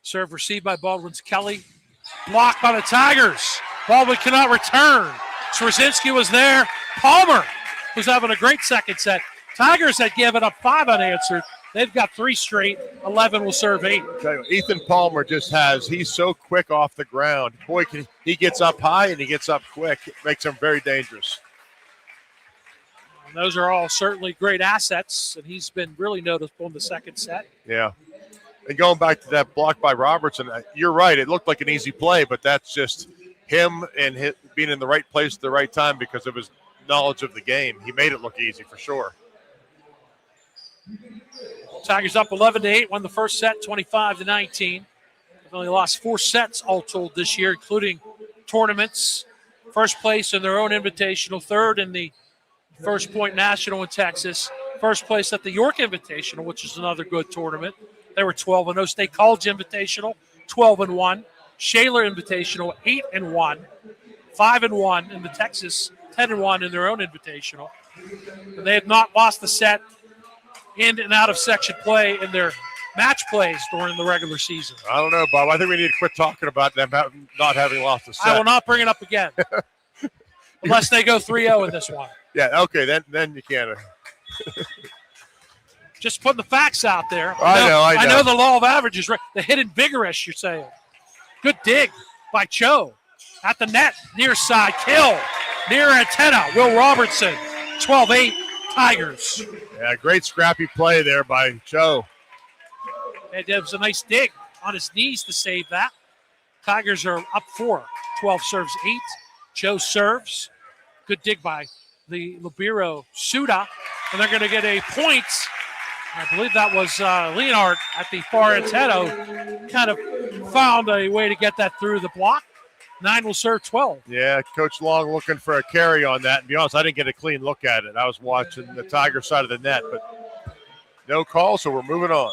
Serve received by Baldwin's Kelly. Blocked by the Tigers. Baldwin cannot return. Swarzinski was there. Palmer was having a great second set. Tigers had given up 5 unanswered. They've got 3 straight. 11 will serve 8. Ethan Palmer he's so quick off the ground. Boy, he gets up high and he gets up quick. It makes him very dangerous. And those are all certainly great assets, and he's been really noticeable in the second set. Yeah. And going back to that block by Robertson, you're right. It looked like an easy play, but that's just him and being in the right place at the right time because of his knowledge of the game. He made it look easy for sure. Tigers up 11-8, won the first set 25-19. They've only lost 4 sets all told this year, including tournaments. First place in their own invitational, third in the First Point National in Texas, first place at the York Invitational, which is another good tournament. They were 12-0. State College Invitational, 12-1. Shaler Invitational, 8-1. 5-1 in the Texas, 10-1 in their own invitational. And they have not lost the set in and out of section play in their match plays during the regular season. I don't know, Bob. I think we need to quit talking about them not having lost a set. I will not bring it up again unless they go 3-0 in this one. Yeah, okay, then you can. Just putting the facts out there. I know. I know the law of averages, right? The hidden vigorous, you're saying. Good dig by Cho. At the net, near side, kill. Near antenna, Will Robertson. 12-8, Tigers. Yeah, great scrappy play there by Cho. And it was a nice dig on his knees to save that. Tigers are up 4. 12 serves 8. Cho serves. Good dig by the Libero Suda. And they're going to get a point. I believe that was Leonhardt at the far antenna. Kind of found a way to get that through the block. 9 will serve 12. Yeah, Coach Long looking for a carry on that. And to be honest, I didn't get a clean look at it. I was watching the Tiger side of the net, but no call, so we're moving on.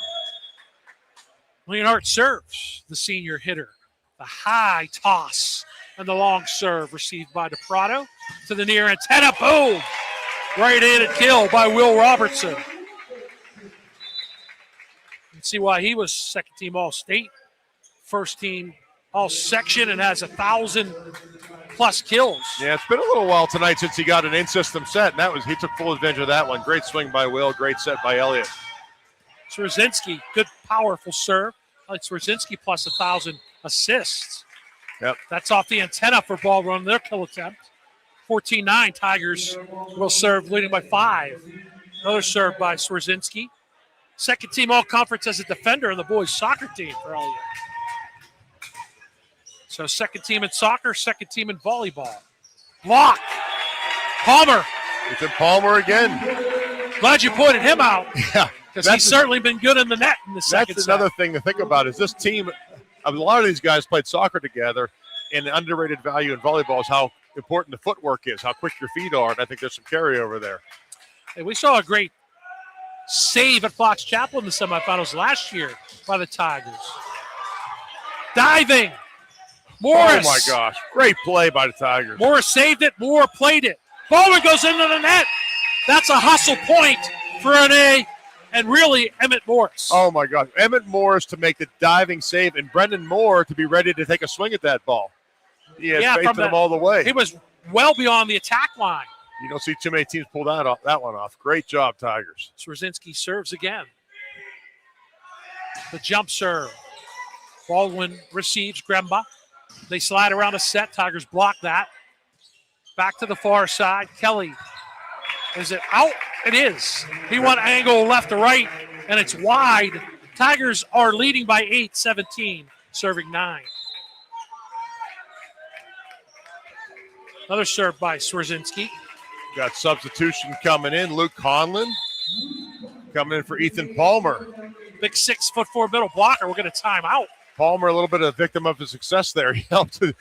Leonhardt serves the senior hitter. The high toss and the long serve received by DePrado to the near antenna. Boom! Right-handed kill by Will Robertson. You can see why he was second team All-State, first team All-Section, and has 1,000+ kills. Yeah, it's been a little while tonight since he got an in-system set, and he took full advantage of that one. Great swing by Will, great set by Elliott. Swarzinski, good powerful serve. Like Swarzinski plus 1,000 assists. Yep. That's off the antenna for Baldwin, their kill attempt. 14-9, Tigers will serve, leading by 5. Another serve by Swerzinski. Second team all-conference as a defender on the boys' soccer team for LU. So second team in soccer, second team in volleyball. Block. Palmer. Ethan Palmer again. Glad you pointed him out. Yeah. Because he's certainly been good in the net in the second That's set. another thing to think about is this team, a lot of these guys played soccer together, and the underrated value in volleyball is how important the footwork is, how quick your feet are, and I think there's some carryover there. Hey, we saw a great save at Fox Chapel in the semifinals last year by the Tigers. Diving. Morris. Oh, my gosh. Great play by the Tigers. Morris saved it. Moore played it. Baldwin goes into the net. That's a hustle point for an A, and really Emmett Morris. Oh, my gosh. Emmett Morris to make the diving save, and Brendan Moore to be ready to take a swing at that ball. He had faith in him all the way. He was well beyond the attack line. You don't see too many teams pull that one off. Great job, Tigers. Swerzinski serves again. The jump serve. Baldwin receives Gremba. They slide around a set. Tigers block that. Back to the far side. Kelly. Is it out? It is. He went angle left to right, and it's wide. Tigers are leading by 8, 17, serving 9. Another serve by Swerzinski. Got substitution coming in. Luke Conlon coming in for Ethan Palmer. Big 6'4" middle blocker. We're going to time out. Palmer, a little bit of a victim of his success there. He helped to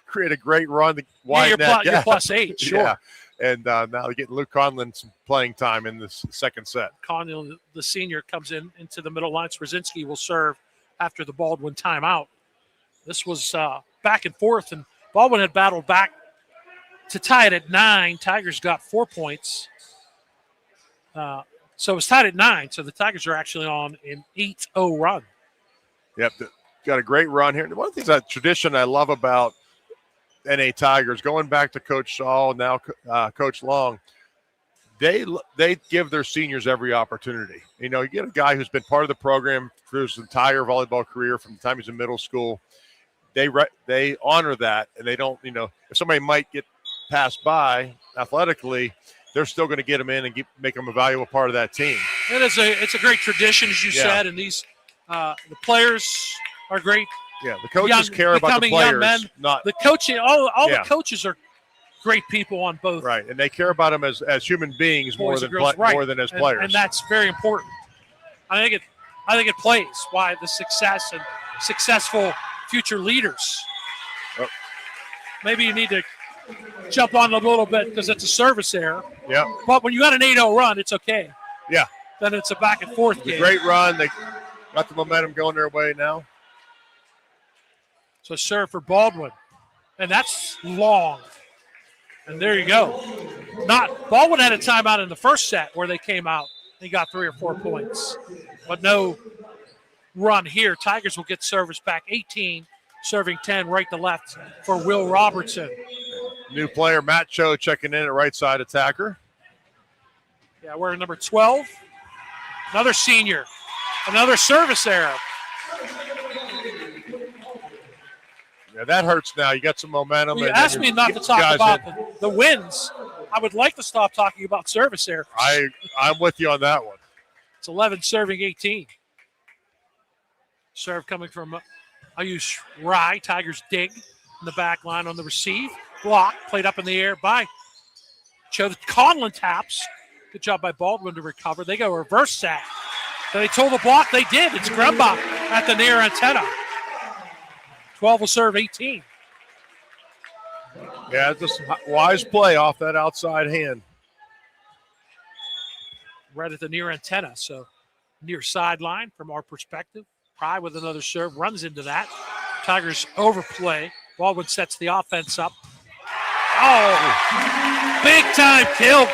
create a great run to wide net. You're +8, sure. Yeah. And now they're getting Luke Conlon some playing time in this second set. Conlon, the senior, comes into the middle line. Swerzinski will serve after the Baldwin timeout. This was back and forth, and Baldwin had battled back to tie it at 9. Tigers got 4 points. So it was tied at 9. So the Tigers are actually on an 8-0 run. Yep, got a great run here. One of the things, that tradition I love about NA Tigers, going back to Coach Saul, now Coach Long, they give their seniors every opportunity. You know, you get a guy who's been part of the program through his entire volleyball career from the time he's in middle school. They honor that, and they don't, you know, if somebody might get passed by athletically, they're still going to get him in and make him a valuable part of that team. It's a great tradition, as you said, and these the players are great. Yeah, the coaches care about the players. Men. Not the coaching. All the coaches are great people on both. Right, and they care about them as human beings more than as players. And that's very important. I think it plays why the success and successful future leaders. Oh. Maybe you need to jump on them a little bit because it's a service error. Yeah. But when you got an 8-0 run, it's okay. Yeah. Then it's a back and forth game. Great run. They got the momentum going their way now. So serve for Baldwin. And that's long. And there you go. Baldwin had a timeout in the first set where they came out. They got 3 or 4 points. But no run here. Tigers will get service back 18, serving 10 right to left for Will Robertson. New player, Matt Cho, checking in at right side attacker. Yeah, we're number 12. Another senior. Another service error. Yeah, that hurts now. You got some momentum. Well, you asked me not to talk about the wins. I would like to stop talking about service errors. I'm with you on that one. It's 11 serving 18. Serve coming from Ayush Rai. Tigers dig in the back line on the receive. Block, played up in the air by Cho. Conlon taps. Good job by Baldwin to recover. They go reverse set. So they told the block. They did. It's Gremba at the near antenna. 12 will serve 18. Yeah, just wise play off that outside hand. Right at the near antenna, so near sideline from our perspective. Pry with another serve, runs into that. Tigers overplay. Baldwin sets the offense up. Oh, big time kill.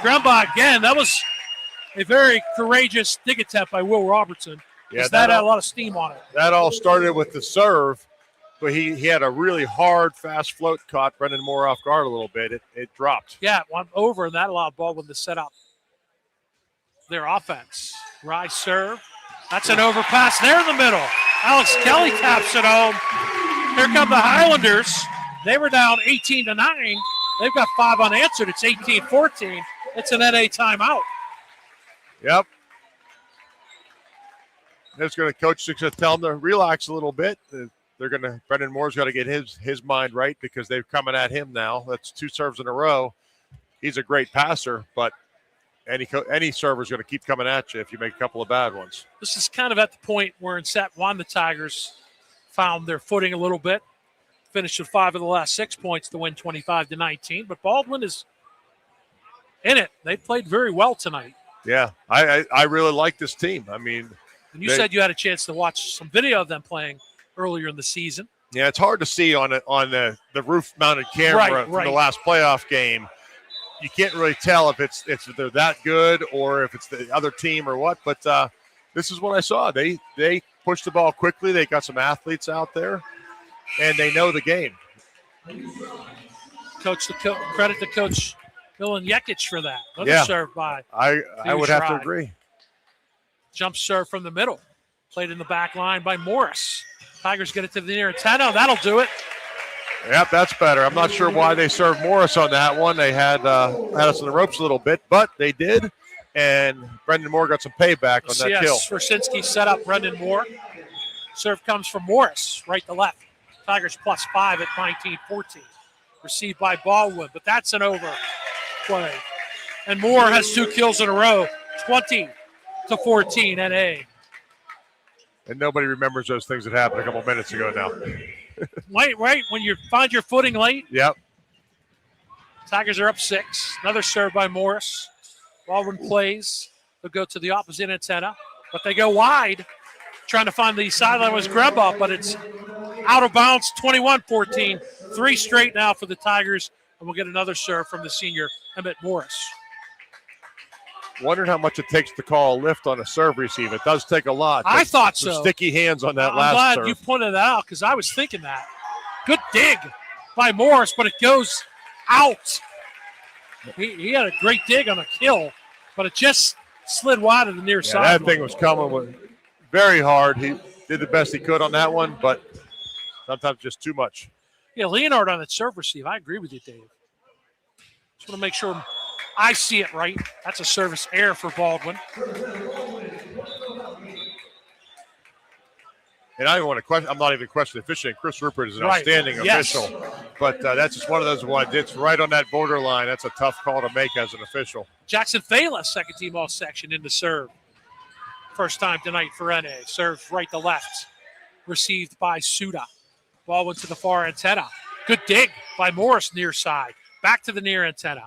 Gremba again. That was a very courageous dig attempt by Will Robertson. Yeah, that had a lot of steam on it. That all started with the serve, but he had a really hard, fast float, caught Brendan Moore off guard a little bit. It dropped. Yeah, it went over, and that allowed Baldwin to set up their offense. Rise serve. That's an overpass there in the middle. Alex Kelly taps it home. Here come the Highlanders. They were down 18-9. They've got 5 unanswered. It's 18-14. It's an NA timeout. Yep. Coach is going to tell them to relax a little bit. Brendan Moore's got to get his mind right because they're coming at him now. That's 2 serves in a row. He's a great passer, but any server is going to keep coming at you if you make a couple of bad ones. This is kind of at the point where in set 1, the Tigers found their footing a little bit. Finished with 5 of the last 6 points to win 25-19. But Baldwin is in it. They played very well tonight. Yeah, I really like this team. I mean, and you said you had a chance to watch some video of them playing earlier in the season. Yeah, it's hard to see on the roof-mounted camera from the last playoff game. You can't really tell if they're that good or if it's the other team or what. But this is what I saw. They pushed the ball quickly. They got some athletes out there, and they know the game. Credit to Coach Milan Jekic for that. Another serve by I would have to agree. Jump serve from the middle. Played in the back line by Morris. Tigers get it to the near antenna. That'll do it. Yep, that's better. I'm not sure why they served Morris on that one. They had us in the ropes a little bit, but they did, and Brendan Moore got some payback on that kill. Swersinski set up Brendan Moore. Serve comes from Morris, right to left. Tigers +5 at 19-14. Received by Baldwin, but that's an overplay. And Moore has 2 kills in a row, 20-14 NA. And nobody remembers those things that happened a couple minutes ago now. Right, when you find your footing late. Yep. Tigers are up 6. Another serve by Morris. Baldwin plays. They'll go to the opposite antenna, but they go wide, trying to find the sideline was Greba, but it's out of bounds, 21-14. 3 straight now for the Tigers, and we'll get another serve from the senior, Emmett Morris. Wondered how much it takes to call a lift on a serve receive. It does take a lot. I thought so. Sticky hands on that last serve. I'm glad you pointed that out because I was thinking that. Good dig by Morris, but it goes out. He had a great dig on a kill, but it just slid wide of the near side. That thing was coming very hard. He did the best he could on that one, but sometimes just too much. Yeah, Leonard on that serve receive. I agree with you, Dave. Just want to make sure I see it right. That's a service error for Baldwin. And I don't want to question. I'm not even questioning officiating. Chris Rupert is an outstanding official, but that's just one of those ones. It's right on that borderline. That's a tough call to make as an official. Jackson Fela, second team all section in the serve. First time tonight for NA. Serves right to left. Received by Suda. Ball went to the far antenna. Good dig by Morris near side. Back to the near antenna.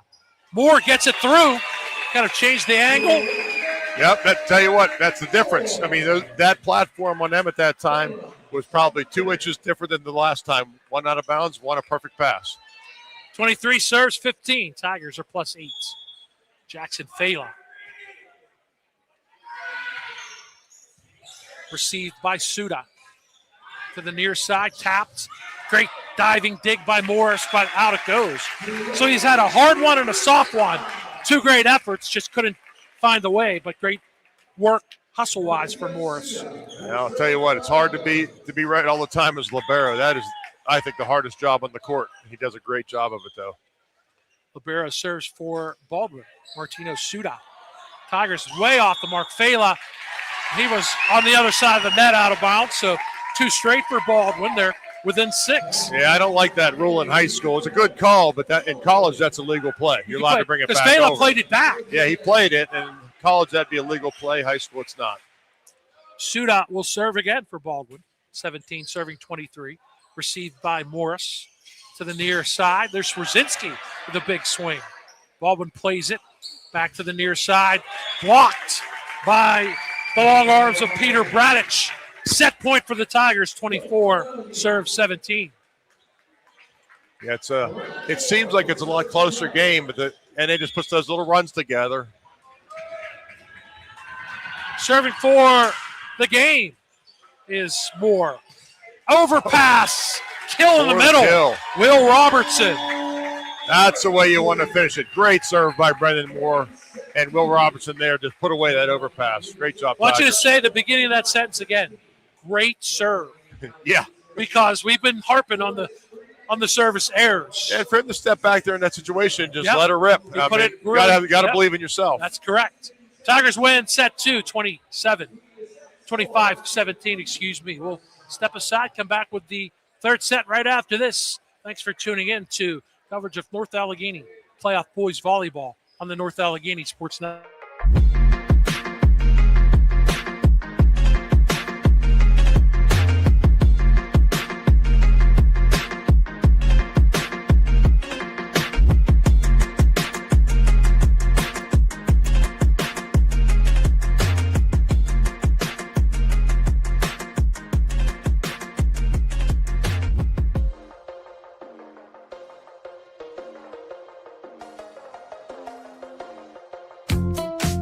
Moore gets it through. Kind of changed the angle. Yep, tell you what, that's the difference. I mean, that platform on them at that time was probably 2 inches different than the last time. One out of bounds, one a perfect pass. 23 serves, 15. Tigers are +8. Jackson Fela. Received by Suda. To the near side, tapped. Great diving dig by Morris, but out it goes. So he's had a hard one and a soft one. 2 great efforts, just couldn't find the way, but great work hustle-wise for Morris. Yeah, I'll tell you what, it's hard to be right all the time as libero. That is, I think, the hardest job on the court. He does a great job of it, though. Libero serves for Baldwin. Martino Suda. Tigers way off the mark. Fela, he was on the other side of the net out of bounds, so 2 straight for Baldwin. They're within 6. Yeah, I don't like that rule in high school. It's a good call, but that in college, that's a legal play. You're allowed to bring it back over. Because Fela played it back. Yeah, he played it, and in college, that'd be a legal play. High school, it's not. Suda will serve again for Baldwin. 17 serving 23. Received by Morris to the near side. There's Swersinski with a big swing. Baldwin plays it back to the near side. Blocked by the long arms of Peter Bradich. Set point for the Tigers, 24, serve 17. Yeah, it seems like it's a lot closer game, and they just put those little runs together. Serving for the game is Moore. Overpass, kill in the middle. Kill. Will Robertson. That's the way you want to finish it. Great serve by Brendan Moore. And Will Robertson there just put away that overpass. Great job, I want you to Tigers. say the beginning of that sentence again. Great serve. Yeah. Because we've been harping on the on the service errors. And for him to step back there in that situation, just Yep. let her rip. He put it really- You got to yep. believe in yourself. That's correct. Tigers win set 2, 25-17, excuse me. We'll step aside, come back with the third set right after this. Thanks for tuning in to coverage of North Allegheny playoff boys volleyball on the North Allegheny Sports Network.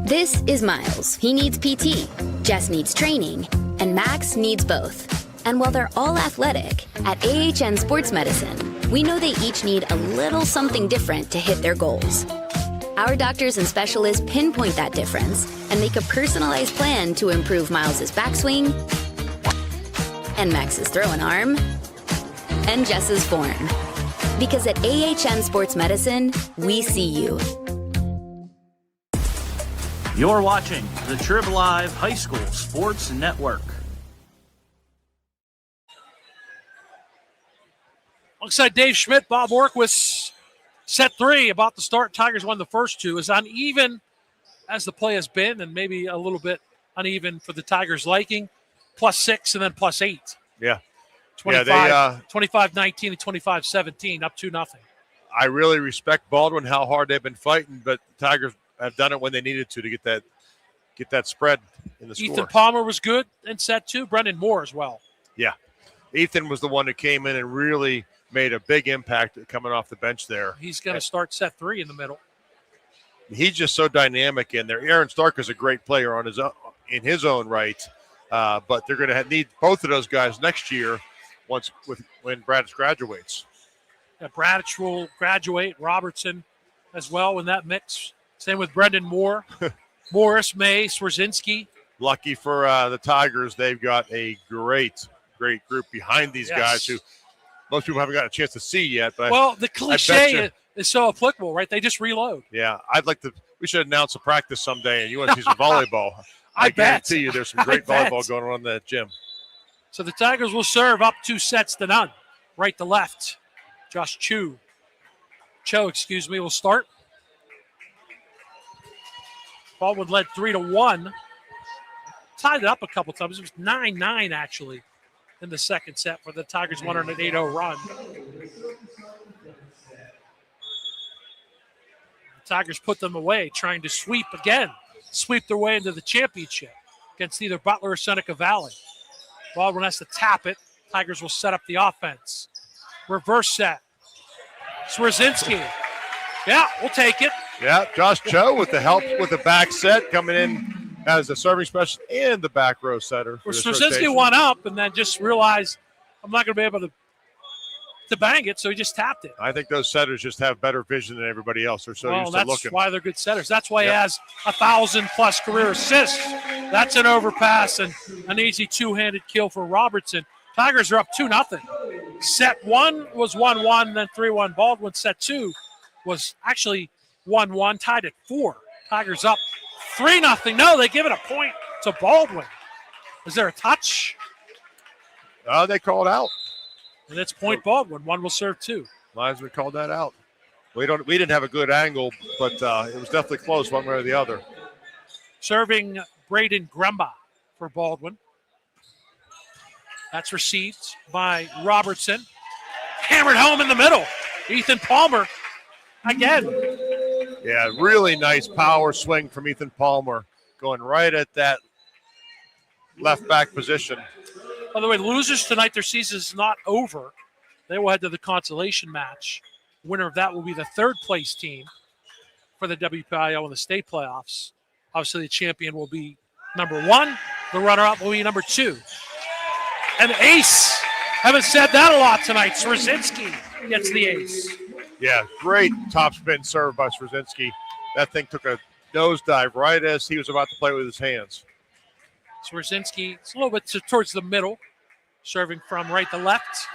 This is Miles. He needs PT. Jess needs training. And Max needs both. And while they're all athletic, at AHN Sports Medicine, we know they each need a little something different to hit their goals. Our doctors and specialists pinpoint that difference and make a personalized plan to improve Miles's backswing and Max's throwing arm and Jess's form. Because at AHN Sports Medicine, we see you. You're watching the Trib Live High School Sports Network. Alongside Dave Schmidt, Bob Orquist, set 3 about to start. Tigers won the first 2. As uneven as the play has been, and maybe a little bit uneven for the Tigers' liking. +6 and then +8. Yeah. 25-19 and 25-17, up 2-0. I really respect Baldwin, how hard they've been fighting, but the Tigers have done it when they needed to get that spread in the score. Ethan Palmer was good in set 2. Brendan Moore as well. Yeah. Ethan was the one that came in and really made a big impact coming off the bench there. He's going to start set 3 in the middle. He's just so dynamic in there. Aaron Stark is a great player on his own, in his own right, but they're going to need both of those guys next year when Braddock graduates. Yeah, Braddock will graduate. Robertson as well in that mix. Same with Brendan Moore, Morris, May, Swerzinski. Lucky for the Tigers, they've got a great group behind these guys who most people haven't got a chance to see yet. But the cliche is so applicable, right? They just reload. Yeah, we should announce a practice someday, and you want to see some volleyball. I guarantee you there's some great volleyball going on in that gym. So the Tigers will serve up 2-0. Right to left. Josh Cho, will start. Baldwin led 3-1. Tied it up a couple times. It was 9-9 actually in the second set where the Tigers won on an 8-0 run. The Tigers put them away, trying to sweep their way into the championship against either Butler or Seneca Valley. Baldwin has to tap it. Tigers will set up the offense. Reverse set. Swerzinski. Yeah, we'll take it. Yeah, Josh Cho with the help with the back set coming in as the serving specialist and the back row setter. Swerzinski won up and then just realized I'm not going to be able to bang it, so he just tapped it. I think those setters just have better vision than everybody else. They're so used to looking. That's why they're good setters. That's why he has 1,000+ career assists. That's an overpass and an easy two-handed kill for Robertson. Tigers are up 2-0. Set 1 was 1-1, then 3-1. Baldwin. Set 2 was actually 1-1, tied at 4. Tigers up 3-0. No, they give it a point to Baldwin. Is there a touch? They called out. And it's point Baldwin. 1 will serve 2. Linesman called that out. We didn't have a good angle, but it was definitely close one way or the other. Serving Braden Gremba for Baldwin. That's received by Robertson. Hammered home in the middle. Ethan Palmer again. Yeah, really nice power swing from Ethan Palmer going right at that left back position. By the way, losers tonight, their season is not over. They will head to the consolation match. Winner of that will be the third place team for the WPIAL in the state playoffs. Obviously, the champion will be number 1. The runner-up will be number 2. And ace. Haven't said that a lot tonight. Swerzinski gets the ace. Yeah, great topspin serve by Swerzinski. That thing took a nosedive right as he was about to play with his hands. Swerzinski, it's a little bit towards the middle, serving from right to left.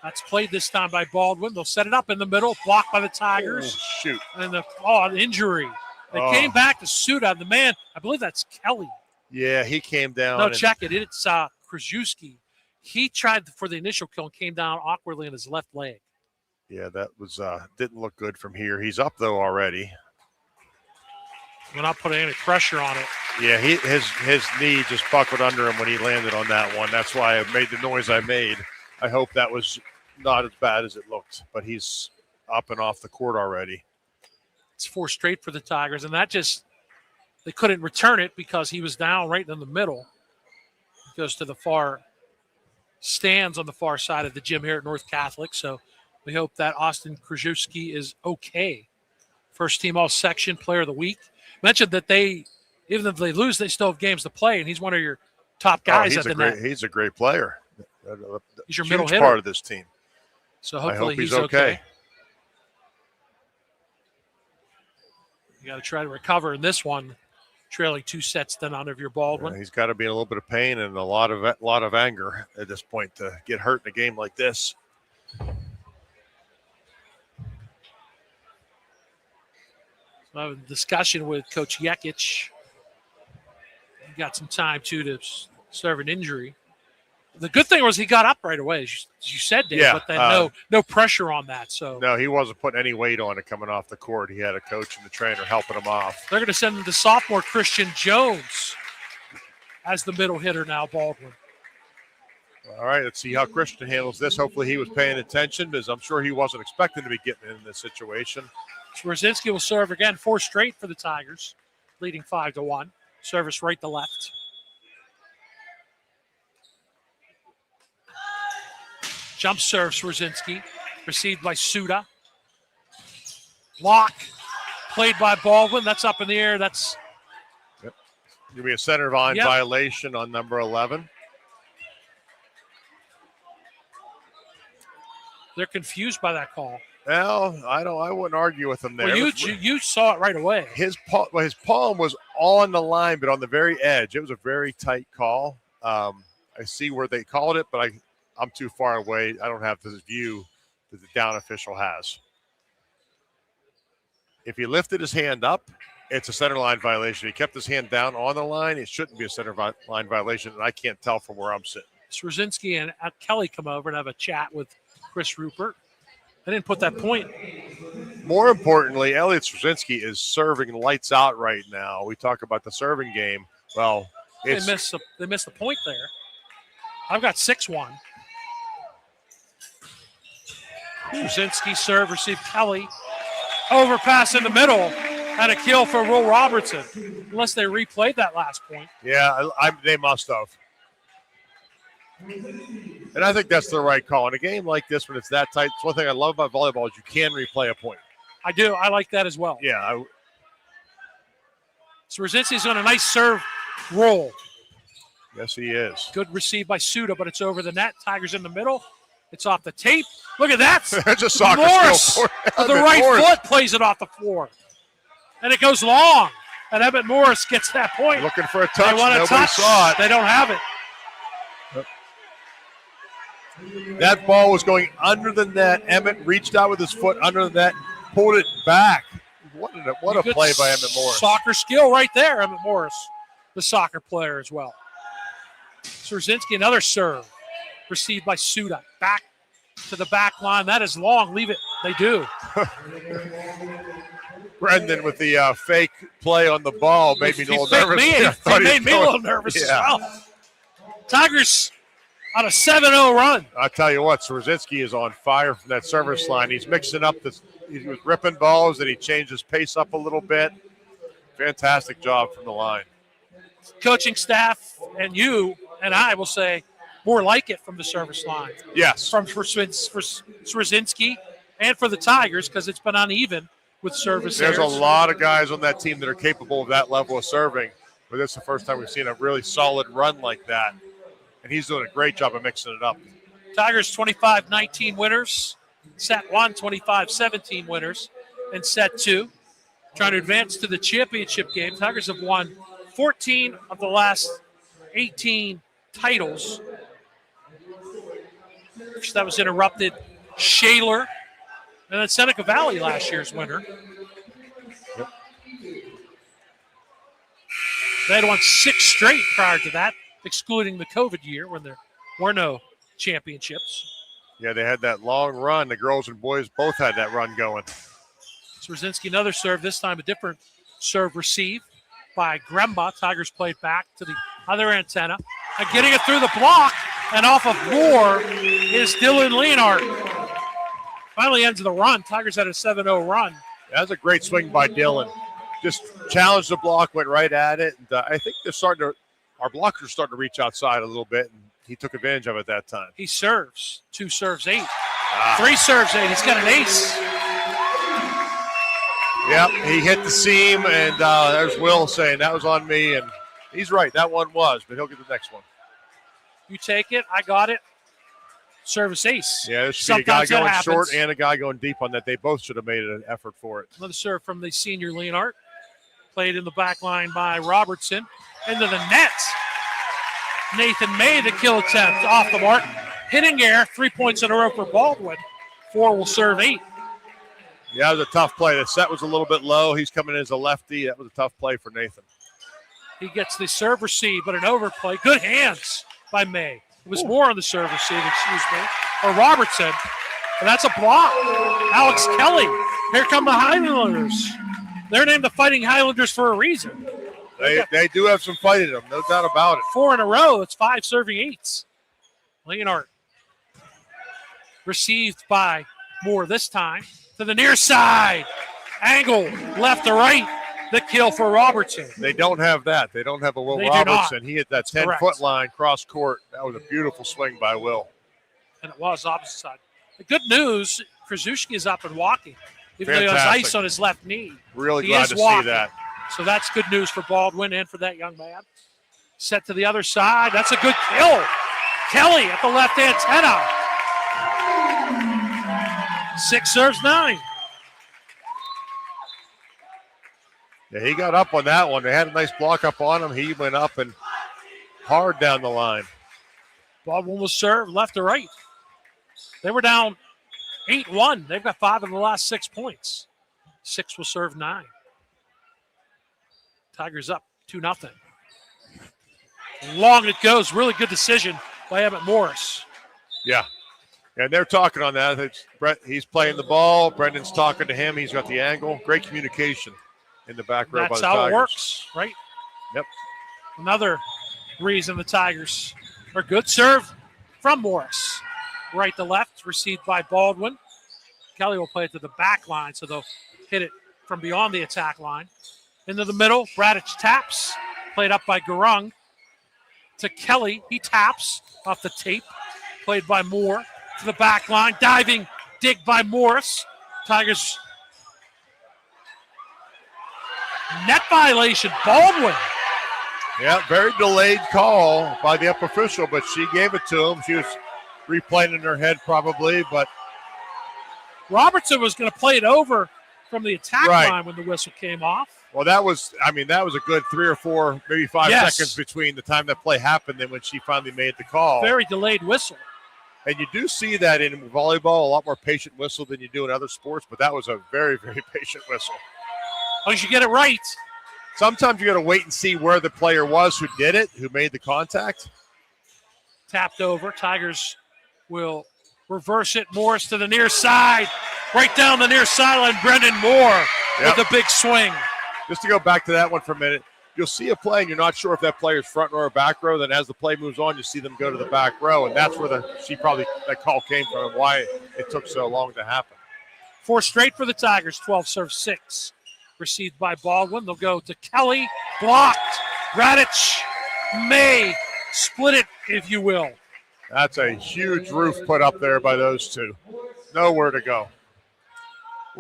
That's played this time by Baldwin. They'll set it up in the middle, blocked by the Tigers. Oh, shoot. And an injury. They came back to Suda. The man, I believe that's Kelly. Yeah, he came down. No, check it. It's Krzyzewski. He tried for the initial kill and came down awkwardly on his left leg. Yeah, that was didn't look good from here. He's up, though, already. We're not putting any pressure on it. Yeah, his knee just buckled under him when he landed on that one. That's why I made the noise I made. I hope that was not as bad as it looked, but he's up and off the court already. It's 4 straight for the Tigers, and they couldn't return it because he was down right in the middle. He goes to the far stands on the far side of the gym here at North Catholic, so we hope that Austin Krzyzewski is okay. First team all-section player of the week. Mentioned that even if they lose, they still have games to play, and he's one of your top guys at the net. He's a great player. He's your middle hitter. Part of this team. So hopefully he's okay. You got to try to recover in this one, trailing 2 sets to none of your Baldwin. He's got to be in a little bit of pain and a lot of anger at this point to get hurt in a game like this. So I have a discussion with Coach Yekic. He got some time, too, to serve an injury. The good thing was he got up right away, as you said, Dave, but then no pressure on that. So no, he wasn't putting any weight on it coming off the court. He had a coach and the trainer helping him off. They're going to send him to sophomore Christian Jones as the middle hitter now, Baldwin. All right, let's see how Christian handles this. Hopefully he was paying attention because I'm sure he wasn't expecting to be getting in this situation. Swarzinski will serve again, 4 straight for the Tigers, leading 5-1. Service right to left. Jump serve, Swarzinski. Received by Suda. Block. Played by Baldwin. That's up in the air. That's going to be a center line violation on number 11. They're confused by that call. Well, I wouldn't argue with him there. Well, you saw it right away. His palm was on the line, but on the very edge. It was a very tight call. I see where they called it, but I'm too far away. I don't have this view that the down official has. If he lifted his hand up, it's a center line violation. If he kept his hand down on the line, it shouldn't be a center line violation, and I can't tell from where I'm sitting. Swarzinski and Kelly come over and have a chat with Chris Rupert. I didn't put that point. More importantly, Elliot Swarzinski is serving lights out right now. We talk about the serving game. Well, they missed the point there. I've got 6-1. Swarzinski serve, received Kelly. Overpass in the middle. And a kill for Will Robertson. Unless they replayed that last point. Yeah, they must have. And I think that's the right call. In a game like this, when it's that tight, it's one thing I love about volleyball is you can replay a point. I do. I like that as well. Yeah. Swarzinski's on a nice serve roll. Yes, he is. Good receive by Suda, but it's over the net. Tigers in the middle. It's off the tape. Look at that. There's a soccer Morris skill. With the right foot plays it off the floor. And it goes long. And Emmett Morris gets that point. Looking for a touch. They want a touch. Saw it. They don't have it. That ball was going under the net. Emmett reached out with his foot under the net, pulled it back. What a play by Emmett Morris. Soccer skill right there, Emmett Morris, the soccer player as well. Swarzinski, another serve. Received by Suda. Back to the back line. That is long. Leave it. They do. Brendan with the fake play on the ball made me a little nervous. He made me a little nervous as well. Tigers on a 7-0 run. I'll tell you what, Swarzinski is on fire from that service line. He's mixing up he was ripping balls, and he changed his pace up a little bit. Fantastic job from the line. Coaching staff and you and I will say more like it from the service line. Yes. For Swarzinski and for the Tigers because it's been uneven with service. There's a lot of guys on that team that are capable of that level of serving, but this is the first time we've seen a really solid run like that. And he's doing a great job of mixing it up. Tigers 25-19 winners. Set 1, 25-17 winners. And set 2, trying to advance to the championship game. Tigers have won 14 of the last 18 titles. serves. That was interrupted. Shaler. And then Seneca Valley, last year's winner. Yep. They had won 6 straight prior to that, excluding the COVID year when there were no championships. Yeah, they had that long run. The girls and boys both had that run going. Swerzinski, another serve, this time a different serve received by Gremba. Tigers played back to the other antenna. And getting it through the block and off of Moore is Dylan Leonhardt. Finally ends the run. Tigers had a 7-0 run. That was a great swing by Dylan. Just challenged the block, went right at it. And I think our blockers are starting to reach outside a little bit, and he took advantage of it that time. He serves. 2 serves 8. 3 serves 8. He's got an ace. Yep, he hit the seam, and there's Will saying that was on me, and he's right. That one was, but he'll get the next one. You take it. I got it. Service ace. Yeah, there should be a guy Sometimes that going happens. short and a guy going deep on that. They both should have made an effort for it. Another serve from the senior Leonhardt. Played in the back line by Robertson. Into the net. Nathan May, the kill attempt off the mark. Hitting air, 3 points in a row for Baldwin. 4 will serve 8. Yeah, it was a tough play. The set was a little bit low. He's coming in as a lefty. That was a tough play for Nathan. He gets the serve receive, but an overplay. Good hands by May. It was more on the serve receive, or Robertson. And that's a block. Alex Kelly. Here come the Highlanders. They're named the Fighting Highlanders for a reason. They do have some fight in them, no doubt about it. 4 in a row. It's 5 serving 8s. Leonhardt received by Moore this time to the near side. Angle left to right. The kill for Robertson. They don't have that. They don't have a Will They do Robertson. not. He hit that That's 10-foot line cross court. That was a beautiful swing by Will. And it was opposite side. The good news, Krasuski is up and walking. Even though he has Fantastic. ice on his left knee. Really He glad is to walking. see that. So that's good news for Baldwin and for that young man. Set to the other side. That's a good kill. Kelly at the left antenna. 6 serves 9. Yeah, he got up on that one. They had a nice block up on him. He went up and hard down the line. Baldwin will serve left to right. They were down 8-1. They've got 5 of the last 6 points. 6 will serve 9. Tigers up 2-0. Long it goes. Really good decision by Emmett Morris. Yeah. And they're talking on that. It's Brett, he's playing the ball. Brendan's talking to him. He's got the angle. Great communication in the back row by That's the how Tigers. it works, right? Yep. Another reason the Tigers are good. Serve from Morris. Right to left, received by Baldwin. Kelly will play it to the back line, so they'll hit it from beyond the attack line. Into the middle, Bradich taps. Played up by Gurung. To Kelly, he taps off the tape. Played by Moore. To the back line, diving dig by Morris. Tigers net violation, Baldwin. Yeah, very delayed call by the up official, but she gave it to him. She was replaying in her head probably, but Robertson was going to play it over from the attack Right. line when the whistle came off. well, that was a good 3 or 4, maybe 5 Yes. seconds between the time that play happened and when she finally made the call. Very delayed whistle. And you do see that in volleyball, a lot more patient whistle than you do in other sports, but that was a very, very patient whistle. As long as you get it right. Sometimes you got to wait and see where the player was who did it, who made the contact. Tapped over. Tigers will reverse it. Morris to the near side. Right down the near sideline. Brendan Moore Yep. with a big swing. Just to go back to that one for a minute, you'll see a play and you're not sure if that player's front row or back row. Then as the play moves on, you see them go to the back row, and that's where that call came from and why it took so long to happen. 4 straight for the Tigers. 12 serve 6. Received by Baldwin. They'll go to Kelly. Blocked. Radich. May. Split it, if you will. That's a huge roof put up there by those two. Nowhere to go.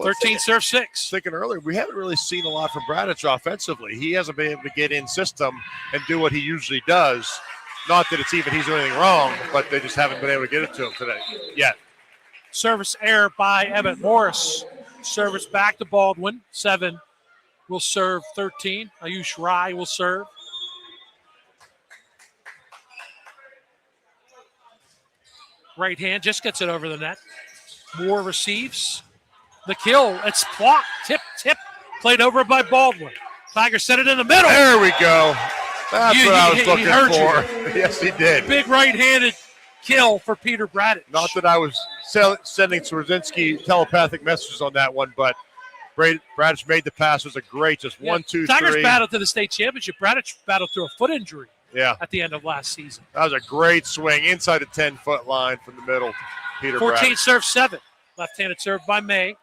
13 serve 6. Thinking earlier, we haven't really seen a lot from Bradich offensively. He hasn't been able to get in system and do what he usually does. Not that it's even he's doing anything wrong, but they just haven't been able to get it to him today yet. Service error by Emmett Morris. Service back to Baldwin. 7 will serve 13. Ayush Rai will serve. Right hand just gets it over the net. Moore receives. The kill. It's blocked. Tip. Played over by Baldwin. Tigers set it in the middle. There we go. That's what I was looking heard for. Yes, he did. Big right-handed kill for Peter Bradich. Not that I was sending Swarzinski telepathic messages on that one, but Bradich made the pass. It was a great, just 1, 2, 3. Tigers battled to the state championship. Bradich battled through a foot injury at the end of last season. That was a great swing inside the 10-foot line from the middle. Peter 14 Bradich. serve 7. Left-handed serve by May.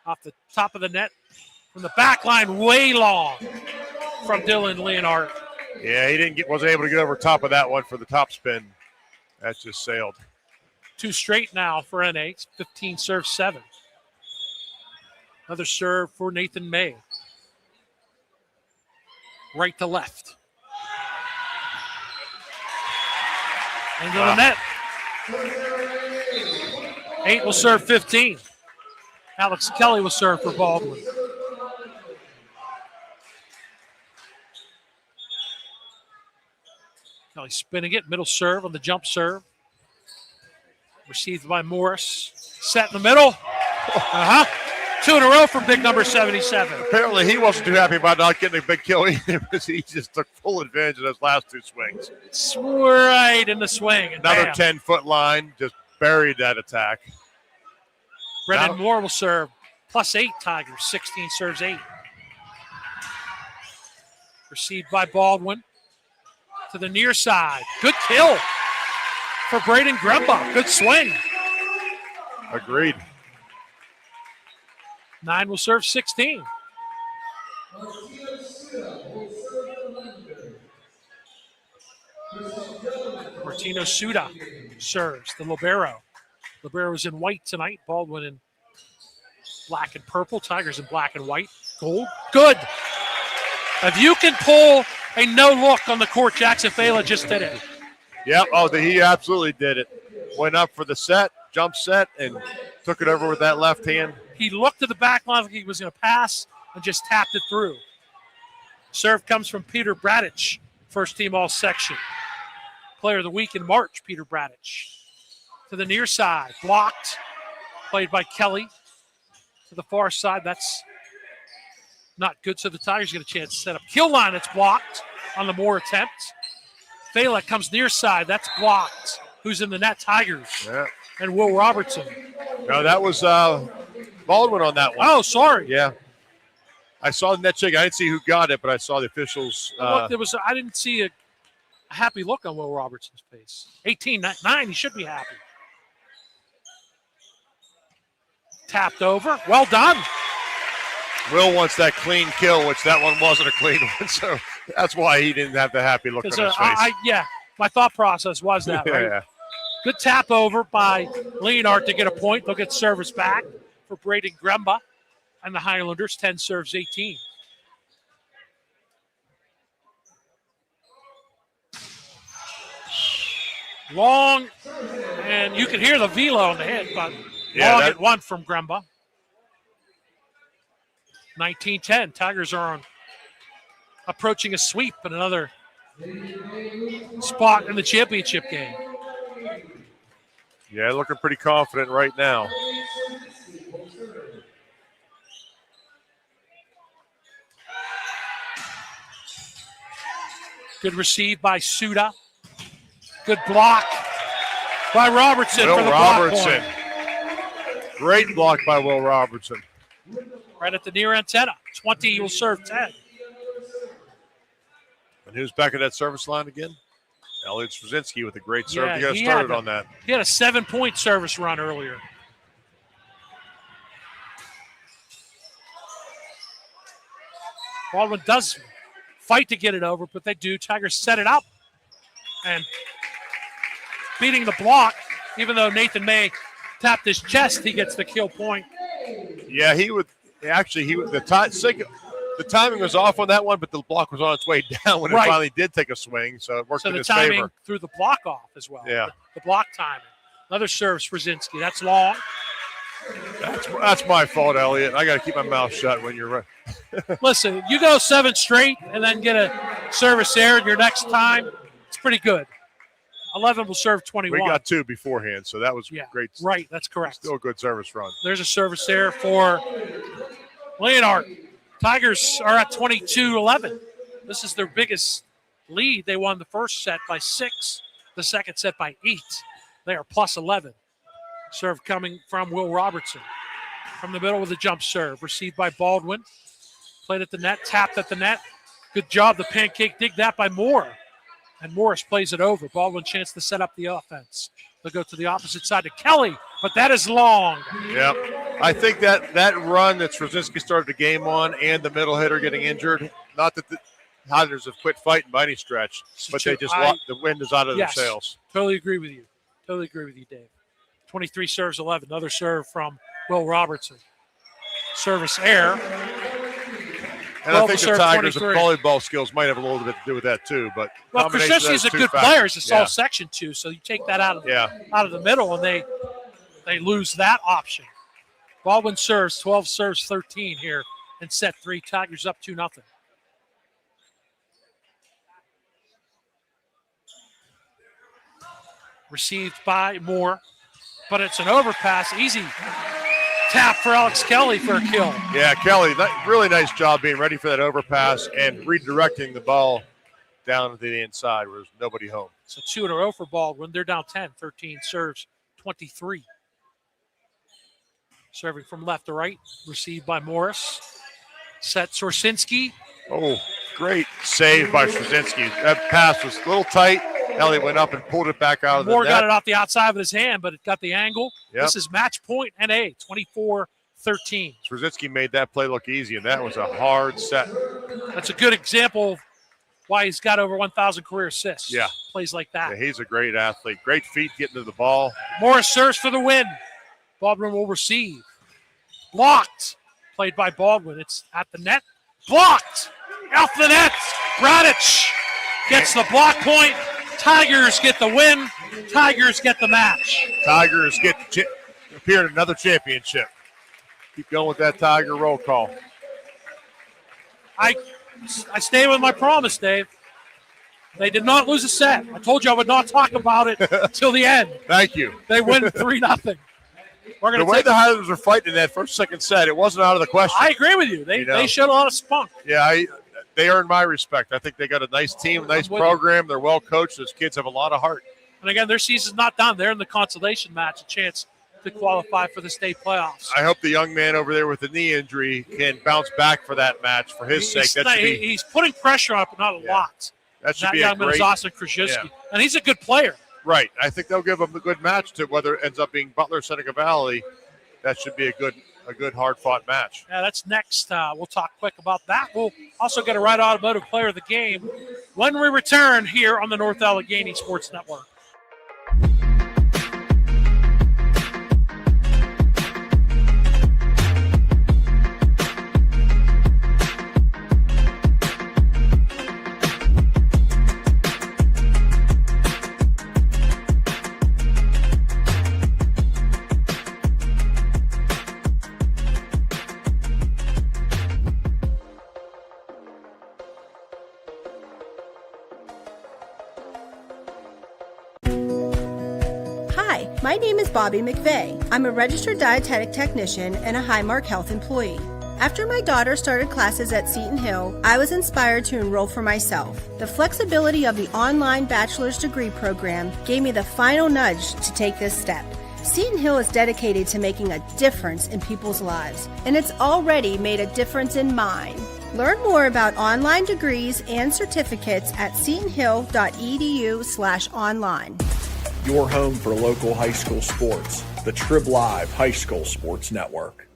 Off the top of the net. From the back line, way long from Dylan Leonhardt. Yeah, he wasn't able to get over top of that one for the top spin. That just sailed. 2 straight now for NA. 15 serve 7. Another serve for Nathan May. Right to left. Into the net. 8 will serve 15. Alex Kelly will serve for Baldwin. Kelly spinning it. Middle serve on the jump serve. Received by Morris. Set in the middle. 2 in a row from big number 77. Apparently he wasn't too happy about not getting a big kill either because he just took full advantage of those last 2 swings. It's right in the swing. And another bam. 10-foot line, just buried that attack. Brendan Moore will serve. +8 Tigers. 16 serves 8. Received by Baldwin. To the near side. Good kill for Braden Gremba. Good swing. Agreed. 9 will serve 16. Martino Suda serves the libero. Libero's in white tonight. Baldwin in black and purple. Tigers in black and white. Gold. Good. If you can pull a no-look on the court, Jackson Fela just did it. Yep. Oh, he absolutely did it. Went up for the set, jump set, and took it over with that left hand. He looked to the back line like he was going to pass and just tapped it through. Serve comes from Peter Bradich, first team all-section. Player of the week in March, Peter Bradich. To the near side, blocked, played by Kelly. To the far side, that's not good, so the Tigers get a chance to set up. Kill line, it's blocked on the Moore attempt. Fela comes near side, that's blocked. Who's in the net? Tigers. Yeah. And Will Robertson. No, that was Baldwin on that one. Oh, sorry. Yeah. I saw the net check. I didn't see who got it, but I saw the officials. Look, I didn't see a happy look on Will Robertson's face. 18-9, he should be happy. Tapped over. Well done. Will wants that clean kill, which that one wasn't a clean one, so that's why he didn't have the happy look on his face. My thought process was that, right? Yeah. Good tap over by Leonhardt to get a point. They'll get service back for Braden Gremba and the Highlanders. 10 serves 18. Long, and you can hear the velo on the head, but long at 1 from Gremba. 19-10. Tigers are approaching a sweep and another spot in the championship game. Yeah, looking pretty confident right now. Good receive by Suda. Good block by Robertson for the block point. Great block by Will Robertson. Right at the near antenna. 20, he will serve 10. And who's back at that service line again? Elliot Swarzinski with a great serve to get us started on that. He had a 7-point service run earlier. Baldwin does fight to get it over, but they do. Tigers set it up. And beating the block, even though Nathan May tapped his chest, he gets the kill point. Yeah, the timing was off on that one, but the block was on its way down when it finally did take a swing, so it worked in his favor. So the timing threw the block off as well. Yeah. The block timing. Another serve, Swarzinski. That's long. That's my fault, Elliot. I got to keep my mouth shut when you're right. Listen, you go 7 straight and then get a service error your next time, it's pretty good. 11 will serve 21. We got 2 beforehand, so that was great. Right, that's correct. Still a good service run. There's a service there for Leonard. Tigers are at 22-11. This is their biggest lead. They won the first set by 6, the second set by 8. They are plus 11. Serve coming from Will Robertson. From the middle with a jump serve. Received by Baldwin. Played at the net, tapped at the net. Good job, the pancake dig that by Moore. And Morris plays it over. Baldwin chance to set up the offense. They'll go to the opposite side to Kelly, but that is long. Yep. I think that run that Straczynski started the game on and the middle hitter getting injured, not that the Highlanders have quit fighting by any stretch, but they just the wind is out of their sails. Totally agree with you. Totally agree with you, Dave. 23 serves 11. Another serve from Will Robertson. Service error. And I think the Tigers' volleyball skills might have a little bit to do with that too. But Krasinski's a good player. He's a soft section too, so you take that out of the middle, and they lose that option. Baldwin serves 12 serves 13 here in set 3. Tigers up 2-0. Received by Moore, but it's an overpass. Easy tap for Alex Kelly for a kill. Yeah, Kelly, really nice job being ready for that overpass and redirecting the ball down to the inside where there's nobody home. So 2 in a row for Baldwin. They're down 10, 13 serves 23. Serving from left to right, received by Morris. Set Sorsinski. Oh, great save by Straczynski. That pass was a little tight. Elliott went up and pulled it back out of the net. Moore got it off the outside of his hand, but it got the angle. Yep. This is match point NA, 24-13. Straczynski made that play look easy, and that was a hard set. That's a good example of why he's got over 1,000 career assists. Yeah. Plays like that. Yeah, he's a great athlete. Great feet getting to the ball. Morris serves for the win. Baldwin will receive. Blocked. Played by Baldwin. It's at the net. Blocked. Off the net. Radich gets the block point. Tigers get the win. Tigers get the match. Tigers appear in another championship. Keep going with that Tiger roll call. I stay with my promise, Dave. They did not lose a set. I told you I would not talk about it till the end. Thank you. They win 3-0. The way the Highlanders were fighting in that first, second set, it wasn't out of the question. I agree with you. They showed a lot of spunk. Yeah, they earned my respect. I think they got a nice team, a nice program. They're well coached. Those kids have a lot of heart. And again, their season's not done. They're in the consolation match, a chance to qualify for the state playoffs. I hope the young man over there with the knee injury can bounce back for that match for his sake. He's putting pressure on, but not a lot. That should be young man is Austin Krzyzewski, and he's a good player. Right. I think they'll give him a good match to whether it ends up being Butler, Seneca Valley. That should be a good hard-fought match. Yeah, that's next. We'll talk quick about that. We'll also get a Right Automotive Player of the Game when we return here on the North Allegheny Sports Network. My name is Bobby McVeigh. I'm a registered dietetic technician and a Highmark Health employee. After my daughter started classes at Seton Hill, I was inspired to enroll for myself. The flexibility of the online bachelor's degree program gave me the final nudge to take this step. Seton Hill is dedicated to making a difference in people's lives, and it's already made a difference in mine. Learn more about online degrees and certificates at setonhill.edu/online. Your home for local high school sports, the Trib Live High School Sports Network.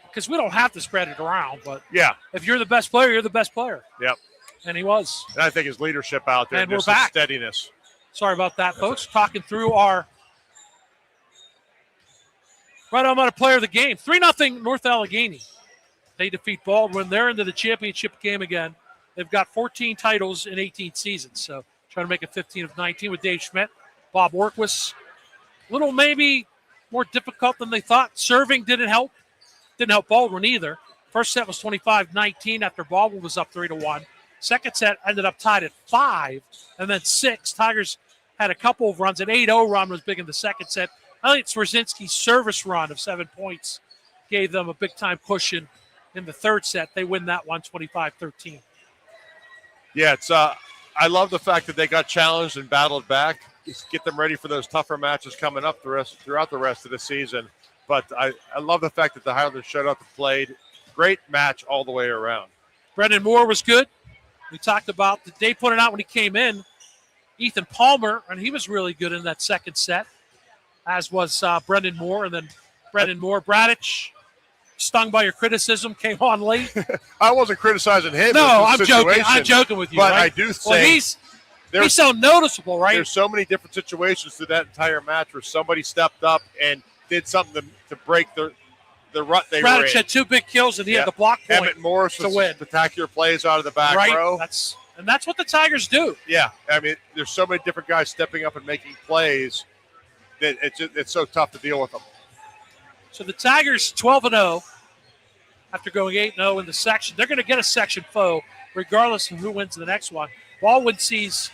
Because we don't have to spread it around, but yeah, if you're the best player, you're the best player. Yep. And he was. And I think his leadership out there, and just we're back. His steadiness. Sorry about that, folks. Talking through our Right Automotive Player of the Game. 3-0 North Allegheny. They defeat Baldwin. They're into the championship game again. They've got 14 titles in 18 seasons, so trying to make it 15 of 19 with Dave Schmidt. Bob Orquist, a little maybe more difficult than they thought. Serving didn't help. Didn't help Baldwin either. First set was 25-19 after Baldwin was up 3-1. Second set ended up tied at 5 and then 6. Tigers had a couple of runs. An 8-0 run was big in the second set. I think it's Roszinski's service run of 7 points gave them a big-time cushion in the third set. They win that one 25-13. Yeah, it's I love the fact that they got challenged and battled back. Just get them ready for those tougher matches coming up throughout the rest of the season. But I love the fact that the Highlanders showed up and played. Great match all the way around. Brendan Moore was good. We talked about the day put it out when he came in. Ethan Palmer, and he was really good in that second set, as was Brendan Moore. And then Brendan Moore, Bradich, stung by your criticism, came on late. I wasn't criticizing him. No, I'm joking. I'm joking with you. But right? I do say well, he's so noticeable, right? There's so many different situations to that entire match where somebody stepped up and did something to break the rut they were in. Bradich had 2 big kills, and he had the block point Emmett Morris to win. Spectacular plays out of the back row. That's what the Tigers do. Yeah, I mean, there's so many different guys stepping up and making plays that it's so tough to deal with them. So the Tigers 12-0 after going 8-0 in the section. They're going to get a section foe regardless of who wins the next one. Baldwin sees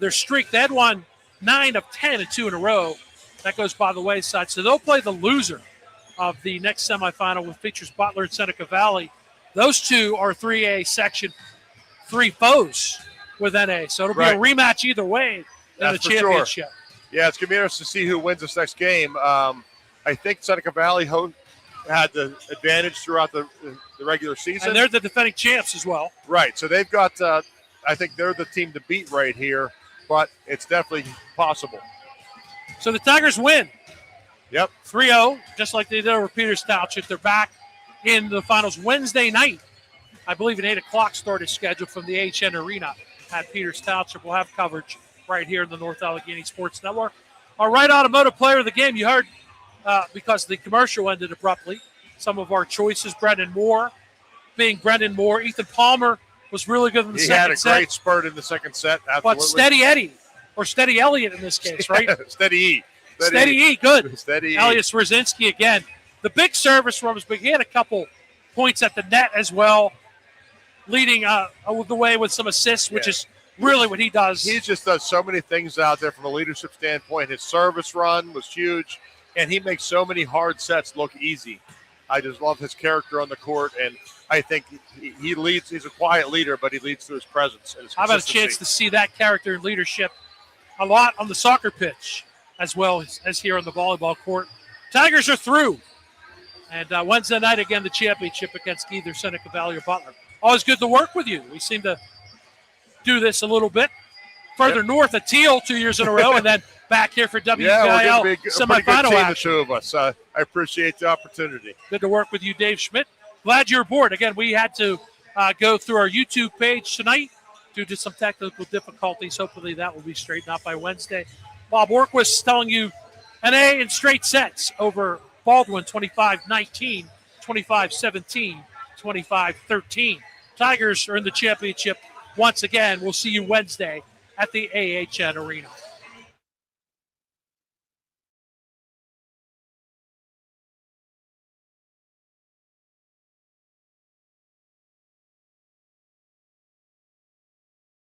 their streak. They had won 9 of 10 and 2 in a row. That goes by the wayside. So they'll play the loser of the next semifinal, which features Butler and Seneca Valley. Those two are 3A Section 3 foes with NA. So it'll be a rematch either way in the championship. Sure. Yeah, it's going to be interesting to see who wins this next game. I think Seneca Valley had the advantage throughout the regular season. And they're the defending champs as well. Right. So they've got, I think they're the team to beat right here, but it's definitely possible. So the Tigers win. Yep. 3-0, just like they did over Peters Township. They're back in the finals Wednesday night. I believe an 8 o'clock start is scheduled from the AHN Arena at Peters Township. We'll have coverage right here in the North Allegheny Sports Network. Our right automotive player of the game, you heard because the commercial ended abruptly, some of our choices, Brendan Moore being Brendan Moore. Ethan Palmer was really good in the second set. He had a great spurt in the second set. Absolutely. But Steady Eddie, or Steady Elliott in this case, right? Steady E. Steady E, good. Steady E. Elias Roszinski again. The big service run was big. He had a couple points at the net as well, leading the way with some assists, which is really what he does. He just does so many things out there from a leadership standpoint. His service run was huge, and he makes so many hard sets look easy. I just love his character on the court, and I think he leads. He's a quiet leader, but he leads through his presence and his consistency. I've had a chance to see that character and leadership a lot on the soccer pitch as well as here on the volleyball court. Tigers are through. And Wednesday night, again, the championship against either Seneca Valley or Butler. Always good to work with you. We seem to do this a little bit. Further north at Teal 2 years in a row, and then back here for WPIAL semifinal team, action. The two of us. I appreciate the opportunity. Good to work with you, Dave Schmidt. Glad you're aboard. Again, we had to go through our YouTube page tonight due to some technical difficulties. Hopefully that will be straightened out by Wednesday. Bob Orquist telling you NA in straight sets over Baldwin 25-19, 25-17, 25-13. Tigers are in the championship once again. We'll see you Wednesday at the AHN Arena.